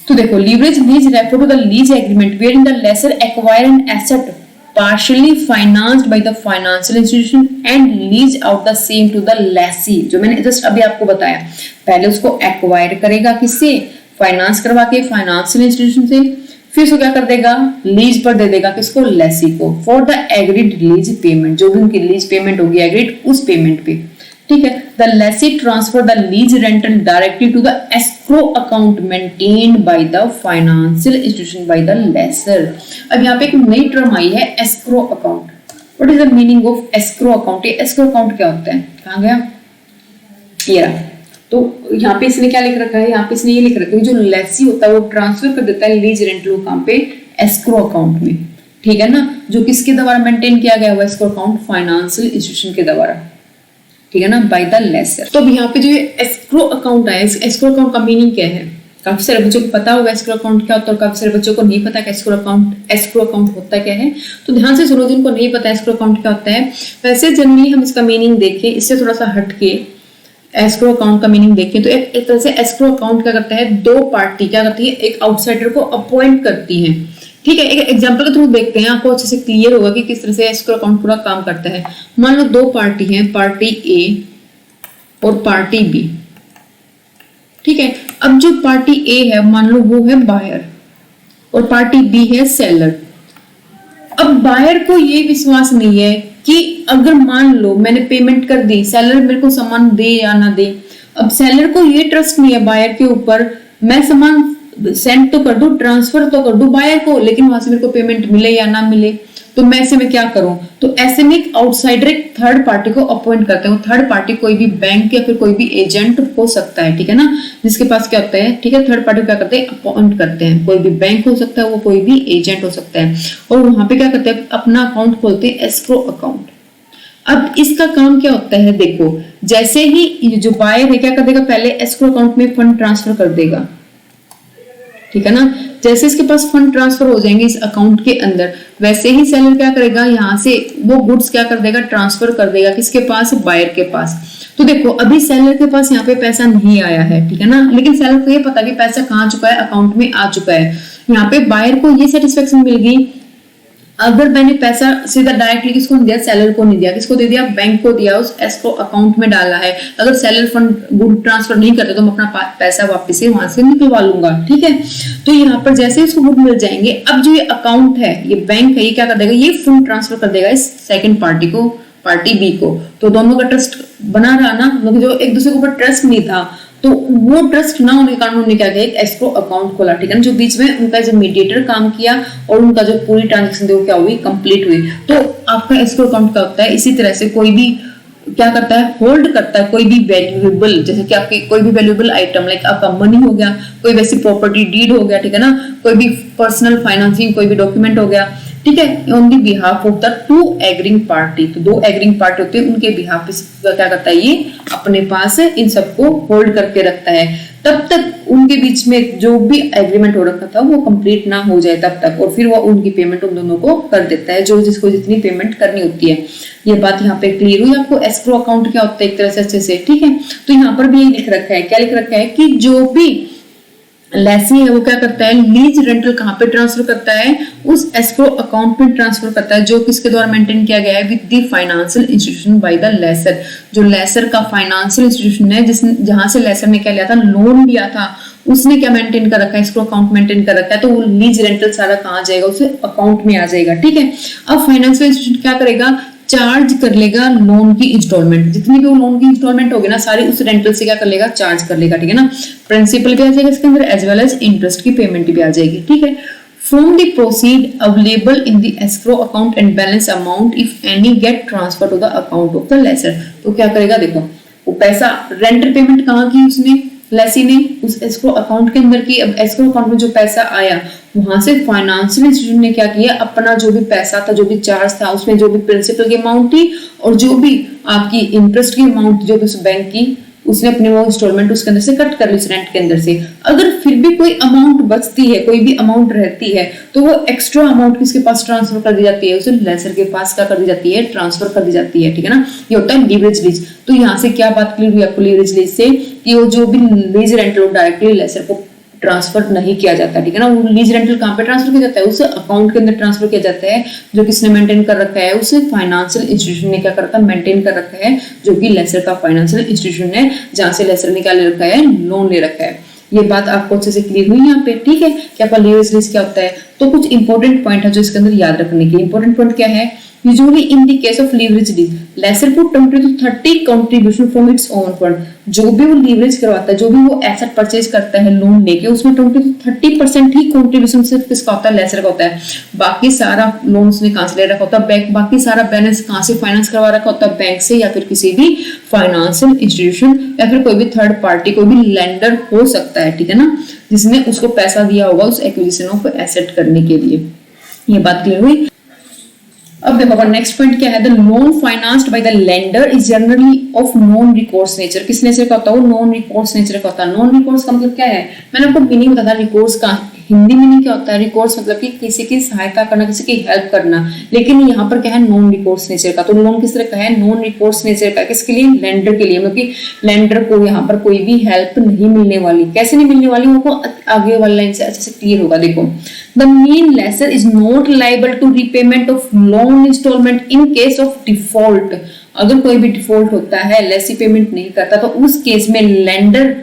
तो देखो, leverage lease refer to the lease agreement wherein the lessor acquire an asset partially financed by the financial institution and lease out the same to the lessee। जो मैंने जस्ट अभी आपको बताया, पहले उसको एक्वायर करेगा किससे, फाइनेंस करवा के फाइनेंशियल इंस्टीट्यूशन से, फिर उसको क्या कर देगा, लीज पर दे देगा किसको, लेसी को, for the agreed lease payment, जो भी उनकी लीज पेमेंट होगी एग्रीड उस पेमेंट पे, ठीक है। The lessee transfer the lease rental directly to the escrow account maintained by the financial institution by the lessor. अब यहाँ पे एक नई टर्म आई है, escrow account. What is the meaning of escrow account? ये एस्क्रो अकाउंट क्या होता है, कहाँ गया ये रहा। तो यहाँ पे इसने क्या लिख रखा है, यहाँ पे इसने ये लिख रखा है जो लेसी होता है वो ट्रांसफर कर देता है लीज रेंटल काम पे एस्क्रो अकाउंट में, ठीक है ना, जो किसके द्वारा मेंटेन किया गया हुआ एस्क्रो अकाउंट, फाइनेंशियल इंस्टीट्यूशन के द्वारा, ठीक है ना, बाय द लेसर। तो अब यहाँ पे जो एस्क्रो अकाउंट है, एस्क्रो अकाउंट का मीनिंग क्या है? काफी सारे बच्चों को पता होगा एस्क्रो अकाउंट क्या होता है, और काफी सारे बच्चों को नहीं पता कि एस्क्रो अकाउंट होता क्या है। तो ध्यान से सुनो, जिनको नहीं पता एस्क्रो अकाउंट क्या होता है। वैसे जनरली हम इसका मीनिंग देखें, इससे थोड़ा सा हटके एस्क्रो अकाउंट का मीनिंग देखें तो एक तरह से एस्क्रो अकाउंट क्या करता है, दो पार्टी क्या करती है, एक आउटसाइडर को अपॉइंट करती है, ठीक है। एक एग्जांपल के थ्रू देखते हैं, आपको अच्छे से क्लियर होगा कि किस तरह से एस्क्रो अकाउंट पूरा काम करता है। मान लो दो पार्टी हैं, पार्टी ए और पार्टी बी, ठीक है। अब जो पार्टी ए है मान लो वो है बायर और पार्टी बी है सेलर। अब बायर को ये विश्वास नहीं है कि अगर मान लो मैंने पेमेंट कर दी, सेलर मेरे को सामान दे या ना दे। अब सेलर को ये ट्रस्ट नहीं है बायर के ऊपर, मैं सामान सेंड तो कर दूं, ट्रांसफर तो कर दूं बायर को, लेकिन वहां से मेरे को पेमेंट मिले या ना मिले, तो मैं ऐसे में क्या करूं? तो ऐसे में एक आउटसाइडर, एक थर्ड पार्टी को अपॉइंट करते हैं। थर्ड पार्टी कोई भी बैंक या फिर कोई भी एजेंट हो सकता है, ठीक है ना, जिसके पास क्या होता है, ठीक है, थर्ड पार्टी क्या करते हैं, अपॉइंट करते हैं। कोई भी बैंक हो सकता है, वो कोई भी एजेंट हो सकता है, और वहां पे क्या करते हैं, अपना अकाउंट खोलते हैं, एस्क्रो अकाउंट। अब इसका काम क्या होता है, देखो, जैसे ही जो बायर है क्या कर देगा, पहले एस्क्रो अकाउंट में फंड ट्रांसफर कर देगा, ठीक है ना। जैसे इसके पास फंड ट्रांसफर हो जाएंगे इस अकाउंट के अंदर, वैसे ही सेलर क्या करेगा, यहाँ से वो गुड्स क्या कर देगा, ट्रांसफर कर देगा किसके पास, बायर के पास। तो देखो अभी सेलर के पास यहाँ पे पैसा नहीं आया है, ठीक है ना, लेकिन सेलर को ये पता कि पैसा कहाँ चुका है, अकाउंट में आ चुका है। यहाँ पे बायर को ये सेटिस्फेक्शन मिल गई, अगर मैंने पैसा सीधा डायरेक्टली किसको नहीं दिया, सेलर को नहीं दिया, किसको दे दिया, बैंक को दिया, उस एस्क्रो अकाउंट में डाला है। अगर सेलर फंड गुड ट्रांसफर नहीं करते तो मैं अपना पैसा वापस से वहां से निकलवा लूंगा, ठीक है। तो यहाँ पर जैसे इसको गुड मिल जाएंगे, अब जो ये अकाउंट है, ये बैंक है, ये क्या कर देगा, ये फंड ट्रांसफर कर देगा इस सेकंड पार्टी को, पार्टी बी को। तो दोनों का ट्रस्ट बना रहा ना, मतलब जो एक दूसरे के ऊपर ट्रस्ट नहीं था, तो वो ट्रस्ट ना होने के कारण उन्होंने क्या किया, एक एस्क्रो अकाउंट खोला, ठीक है ना, जो बीच में उनका जो मीडिएटर काम किया और उनका जो पूरी ट्रांजैक्शन थी वो क्या हुई, कंप्लीट हुई। तो आपका एस्क्रो अकाउंट क्या होता है, इसी तरह से कोई भी क्या करता है, होल्ड करता है कोई भी वैल्यूएबल, जैसे कि आपकी कोई भी वैल्यूएबल आइटम, लाइक आपका मनी हो गया, कोई वैसी प्रॉपर्टी डीड हो गया, ठीक है ना, कोई भी पर्सनल फाइनेंसिंग कोई भी डॉक्यूमेंट हो गया, ठीक है, on the behalf of the two agreeing party. तो दो एग्रीइंग पार्टी होते हैं, उनके बिहाफ पे क्या करता है, ये अपने पास इन सबको होल्ड करके रखता है, तब तक उनके बीच में जो भी एग्रीमेंट हो रखा था वो कंप्लीट ना हो जाए तब तक, और फिर वो उनकी पेमेंट उन दोनों को कर देता है, जो जिसको जितनी पेमेंट करनी होती है। ये बात यहाँ पे क्लियर हुई आपको, एस्क्रो अकाउंट क्या होता है एक तरह से अच्छे से, ठीक है। तो यहाँ पर भी यही लिख रखा है, क्या लिख रखा है कि जो भी लेसी है वो क्या करता है, लीज रेंटल कहाँ पे ट्रांसफर करता है, उस एस्क्रो अकाउंट में ट्रांसफर करता है, जो किसके द्वारा मेंटेन किया गया है, with the financial institution by the lessor. जो लेसर का फाइनेंशियल इंस्टीट्यूशन है, जिस जहां से लेसर ने क्या लिया था, लोन लिया था, उसने क्या मेंटेन कर रखा है, एस्क्रो अकाउंट मेंटेन कर रखा है। तो वो लीज रेंटल सारा कहाँ जाएगा, उसे अकाउंट में आ जाएगा, ठीक है। अब फाइनेंशियल इंस्टीट्यूशन क्या करेगा, चार्ज कर लेगा लोन की इंस्टॉलमेंट, जितनी भी लोन की इंस्टॉलमेंट होगी ना सारी, उस रेंटल से क्या कर लेगा, चार्ज कर लेगा, ठीक है ना। प्रिंसिपल भी आ जाएगा इसके अंदर, एज वेल एज इंटरेस्ट की पेमेंट भी आ जाएगी, ठीक है। From the proceed available in the escrow account and balance amount if any get transfer to the account of the lessor. तो क्या करेगा, देखो वो पैसा रेंटल पेमेंट कहाँ की, उसने लेसी ने उस एस्क्रो अकाउंट के अंदर की। अब एस्क्रो अकाउंट में जो पैसा आया, वहां से फाइनेंशियल इंस्टीट्यूशन ने क्या किया, अपना जो भी पैसा था, जो भी चार्ज था, उसमें जो भी प्रिंसिपल की अमाउंट थी और जो भी आपकी इंटरेस्ट की अमाउंट जो भी उस बैंक की उसने अपने वो इंस्टॉलमेंट उसके अंदर से कट कर ली, उस रेंट के अंदर से। अगर फिर भी कोई अमाउंट बचती है, कोई भी अमाउंट रहती है, तो वो एक्स्ट्रा अमाउंट किसके पास ट्रांसफर कर दी जाती है, उसे लेसर के पास क्या कर दी जाती है, ट्रांसफर कर दी जाती है, ठीक है ना। ये होता है लीवरेज लीज। तो यहाँ से क्या बात क्लियर हुई आपको लीवरेज लीज से, कि वो जो भी लीज रेंटल डायरेक्टली लेसर को ट्रांसफर नहीं किया जाता, ठीक है ना। वो लीज रेंटल कहाँ पे ट्रांसफर किया जाता है, उस अकाउंट के अंदर ट्रांसफर किया जाता है जो किसने मेंटेन कर रखा है, उस फाइनेंशियल इंस्टीट्यूशन ने क्या कर रखा है, मेंटेन कर रखा है, जो कि लेसर का फाइनेंशियल इंस्टीट्यूशन है, जहां से लेसर ने क्या ले रखा है, लोन ले रखा है। ये बात आपको अच्छे से क्लियर हुई यहाँ पे, ठीक है। क्या आपका लीवरेज लीज क्या होता है, तो कुछ इंपॉर्टेंट पॉइंट है जो इसके अंदर याद रखने के। इंपॉर्टेंट पॉइंट क्या है, usually in the case of leverage lease lessor को 20 to 30 contribution from its own fund. जो भी वो लीवरेज करवाता है, जो भी वो एसेट परचेज करता है लोन लेके, उसमें 20 to 30% ही कंट्रीब्यूशन सिर्फ किसका होता है, लेसर का होता है। बाकी सारा लोन उसने कहां से ले रखा होता है, बैंक। बाकी सारा बैलेंस कहां से फाइनेंस करवा रखा होता है, बैंक से, या फिर किसी भी फाइनेंशियल इंस्टीट्यूशन, या फिर कोई भी थर्ड पार्टी, कोई भी लेंडर हो सकता है, ठीक है ना, जिसने उसको पैसा दिया होगा उस एक्विजिशन ऑफ एसेट करने के लिए। ये बात क्लियर हुई। अब देखो नेक्स्ट पॉइंट क्या है, the loan financed by the lender is generally of non recourse nature. किस नेचर का होता है वो, नॉन रिकोर्स नेचर का होता है। नॉन रिकोर्स का मतलब क्या है, मैंने आपको मीनिंग बताया रिकोर्स का। हिंदी मीनिंग क्या होता है, रिकोर्स मतलब कि किसी की सहायता करना, किसी की हेल्प करना। लेकिन यहाँ पर क्या है, नॉन रिकोर्स नेचर का। तो लोन किस तरह का है, नॉन रिकोर्स नेचर का। किसके लिए, लेंडर के लिए। मतलब कि लेंडर को यहाँ पर कोई भी हेल्प नहीं मिलने वाली। कैसे नहीं मिलने वाली, वो आगे वाली लाइन से अच्छे से क्लियर होगा। देखो, the main lessor is not liable to repayment of loan installment in case of default. अगर कोई भी डिफॉल्ट होता है, लेसी पेमेंट नहीं करता, तो उस केस में लेंडर,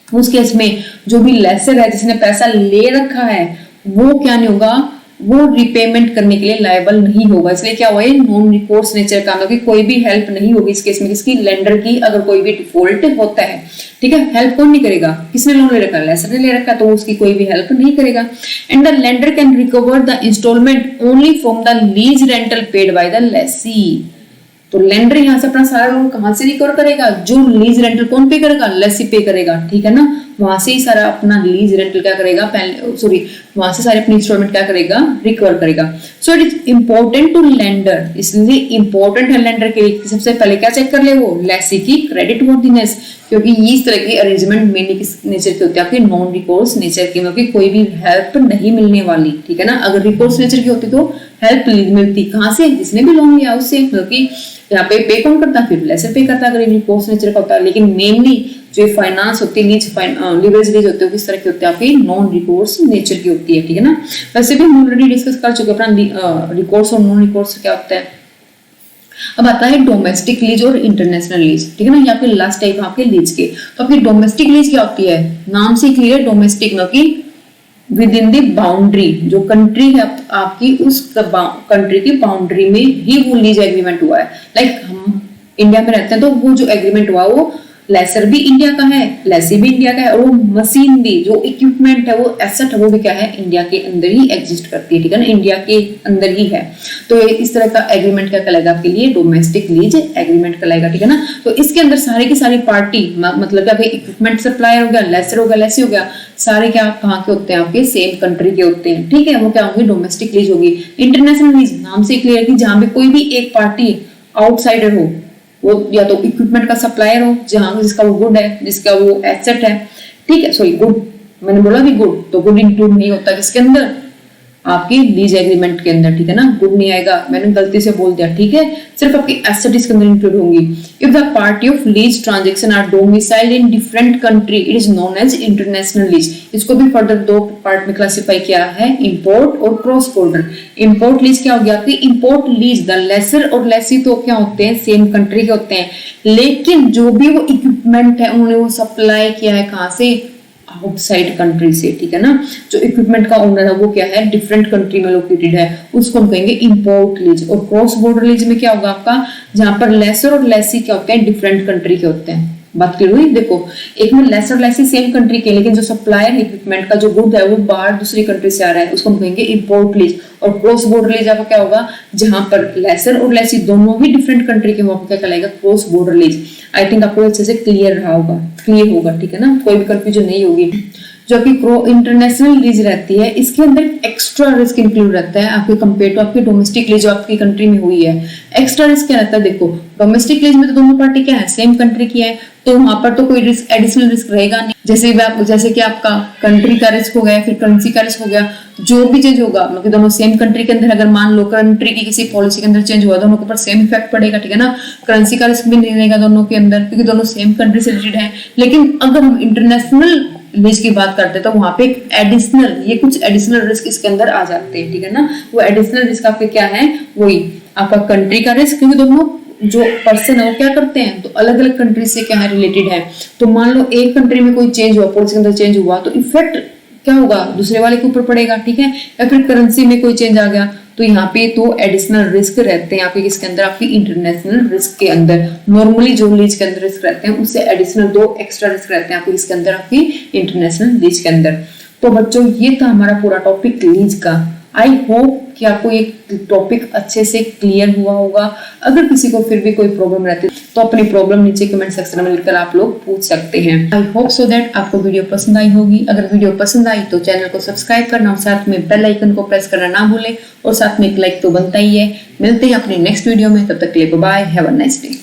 उस केस में जो भी लेसर है, जिसने पैसा ले रखा है, वो क्या नहीं होगा, वो रिपेमेंट करने के लिए लायबल नहीं होगा। इसलिए क्या हुआ, नॉन रिकोर्स नेचर का, मतलब कोई भी हेल्प नहीं होगी इस केस में, किसकी, लेंडर की। अगर कोई भी डिफॉल्ट होता है, ठीक है, हेल्प कौन नहीं करेगा, किसने लोन ले रखा है, लेसर ने ले रखा, तो उसकी कोई भी हेल्प नहीं करेगा। And the lender can recover the installment only from the lease rental paid by the lessee. तो लेंडर यहाँ से अपना सारा लोन कहां से रिकवर करेगा, जो लीज रेंटल कौन पे करेगा, लेसी पे करेगा, ठीक है ना। वहां से ही सारा अपना लीज रेंटल क्या करेगा, वहां से सारे अपनी इंस्टॉलमेंट क्या करेगा, रिकवर करेगा। So it is important to lender, इसलिए इंपॉर्टेंट है लेंडर के लिए सबसे पहले क्या चेक कर ले, वो लेसी की क्रेडिट वर्थीनेस। क्योंकि इस तरह की अरेंजमेंट मेनली किस नेचर के होते हैं, आपके नॉन रिकोर्स नेचर के, मतलब कोई भी हेल्प नहीं मिलने वाली, ठीक है ना। अगर रिकोर्स नेचर की होती तो हेल्प मिलती कहां से, जिसने भी लोन लिया उससे, मतलब कि यहाँ पे कौन करता, फिर लेसर पे करता अगर रिकोर्स नेचर का होता है। लेकिन मेनली जो फाइनेंस होती है, लीवरेज लीज होते हैं, किस तरह की होती है, आपकी नॉन रिकोर्स नेचर की होती है, ठीक है ना। वैसे भी हम ऑलरेडी डिस्कस कर चुके अपना रिकोर्स और नॉन रिकोर्स क्या होता है। अब आता है डोमेस्टिक लीज और इंटरनेशनल लीज, ठीक है ना। ये आपके लास्ट टाइप आपके लीज के। तो आपकी डोमेस्टिक लीज क्या होती है, नाम से क्लियर, डोमेस्टिक मतलब कि विद इन द बाउंड्री, जो कंट्री है आपकी, उस कंट्री की बाउंड्री में ही वो लीज एग्रीमेंट हुआ है। लाइक हम इंडिया में रहते हैं, तो वो जो एग्रीमेंट हुआ वो लेसर भी इंडिया का है, लेसी भी इंडिया का है, और वो मशीन भी, जो इक्विपमेंट है, वो एसेट है, वो भी क्या है, इंडिया के अंदर ही एग्जिस्ट करती है, ठीक है ना, इंडिया के अंदर ही है। तो इस तरह का एग्रीमेंट क्या कहलाएगा आपके लिए, डोमेस्टिक लीज एग्रीमेंट कहलाएगा, ठीक है ना। तो इसके अंदर सारी की सारी पार्टी, मतलब क्या, इक्विपमेंट सप्लायर हो गया, लेसर हो गया, लेसी हो गया, सारे क्या कहाँ के होते हैं, आपके सेम कंट्री के होते हैं, ठीक है। वो क्या होंगे, डोमेस्टिक लीज होगी। इंटरनेशनल लीज नाम से क्लियर कि जहां पे कोई भी एक पार्टी आउटसाइडर हो, वो या तो इक्विपमेंट का सप्लायर हो, जहां जिसका वो गुड है, जिसका वो एसेट है, ठीक है, सॉरी गुड, मैंने बोला भी गुड, तो गुड इंक्लूड नहीं होता किसके अंदर, आपकी लीज एग्रीमेंट के अंदर, ठीक है ना। गुड नहीं आएगा, मैंने गलती से बोल दिया, ठीक है, सिर्फ आपकी एसेट इसके अंदर इंक्लूड होंगी। If the party of lease transaction are domiciled in different country, it is known as international lease. इसको भी फर्दर दो पार्ट में क्लासिफाई किया है, इंपोर्ट और क्रॉस बॉर्डर। इंपोर्ट लीज क्या हो गया आपकी, इंपोर्ट लीज द लेसर और लेसी तो क्या होते हैं, सेम कंट्री के होते हैं, लेकिन जो भी वो इक्विपमेंट है उन्होंने वो सप्लाई किया है कहां से, आउटसाइड कंट्री से, ठीक है ना। जो इक्विपमेंट का ओनर है वो क्या है, डिफरेंट कंट्री में लोकेटेड है, उसको हम कहेंगे इंपोर्ट लीज। और क्रॉस बॉर्डर लीज में क्या होगा आपका, जहां पर लेसर और लेसी क्या होते हैं, डिफरेंट कंट्री के होते हैं। बात क्लियर हुई। देखो, एक में लेसर लेसी सेम कंट्री के, लेकिन जो सप्लायर इक्विपमेंट का जो गुड है वो बाहर दूसरी कंट्री से आ रहा है, उसको हम कहेंगे इंपोर्ट लीज। और क्रॉस बॉर्डर लीज आपका क्या होगा, जहां पर लेसर और लेसी दोनों भी डिफरेंट कंट्री के, वहां क्या कहलाएगा, cross border lease. I think आपको अच्छे से क्लियर रहा होगा, क्लियर होगा, ठीक है ना, कोई भी कंफ्यूजन नहीं होगी। जो आपकी इंटरनेशनल लीज रहती है इसके अंदर एक्स्ट्रा रिस्क इंक्लूड रहता है आपके कंपेयर टू आपकी डोमेस्टिक लीज जो आपकी कंट्री में हुई है। एक्स्ट्रा रिस्क क्या रहता है, देखो डोमेस्टिक लीज में तो दोनों पार्टी क्या है, सेम कंट्री की है, तो वहां पर तो कोई रिस्क एडिशनल रिस्क रहेगा नहीं। जैसे कि आपका कंट्री का रिस्क हो गया, फिर करेंसी का रिस्क हो गया, जो भी चेंज होगा मतलब दोनों सेम कंट्री के अंदर, अगर मान लो कंट्री की किसी पॉलिसी के अंदर चेंज हुआ दोनों के ऊपर सेम इफेक्ट पड़ेगा, ठीक है ना। करेंसी का रिस्क भी नहीं रहेगा दोनों के अंदर क्योंकि दोनों सेम कंट्री से रिलेटेड है। लेकिन अगर हम इंटरनेशनल लीज की बात करते हैं तो वहां पे एक एडिशनल, ये कुछ एडिशनल रिस्क इसके अंदर आ जाते हैं, ठीक है ना। वो एडिशनल रिस्क आपके क्या है, वही आपका कंट्री का रिस्क, क्योंकि दोनों जो पर्सन है वो क्या करते हैं तो अलग अलग कंट्री से क्या है रिलेटेड है। तो मान लो एक कंट्री में कोई चेंज हुआ, पॉलिसी के अंदर चेंज हुआ तो इफेक्ट क्या होगा दूसरे वाले के ऊपर पड़ेगा, ठीक है। या फिर करेंसी में कोई चेंज आ गया तो यहाँ पे तो एडिशनल रिस्क रहते हैं आपके किसके अंदर, आपकी इंटरनेशनल रिस्क के अंदर। नॉर्मली जो लीज के अंदर रिस्क रहते हैं उससे एडिशनल 2 एक्स्ट्रा रिस्क रहते हैं आपके किसके अंदर, आपकी इंटरनेशनल लीज के अंदर। तो बच्चों ये था हमारा पूरा टॉपिक लीज का। आई होप कि आपको ये टॉपिक अच्छे से क्लियर हुआ होगा। अगर किसी को फिर भी कोई प्रॉब्लम रहती है तो अपनी प्रॉब्लम नीचे कमेंट सेक्शन में लिखकर आप लोग पूछ सकते हैं। आई होप सो दैट आपको वीडियो पसंद आई होगी। अगर वीडियो पसंद आई तो चैनल को सब्सक्राइब करना और साथ में बेल आइकन को प्रेस करना ना भूलें, और साथ में एक लाइक तो बनता ही है। मिलते हैं अपने नेक्स्ट वीडियो में, तब तक के लिए bye, have a nice day.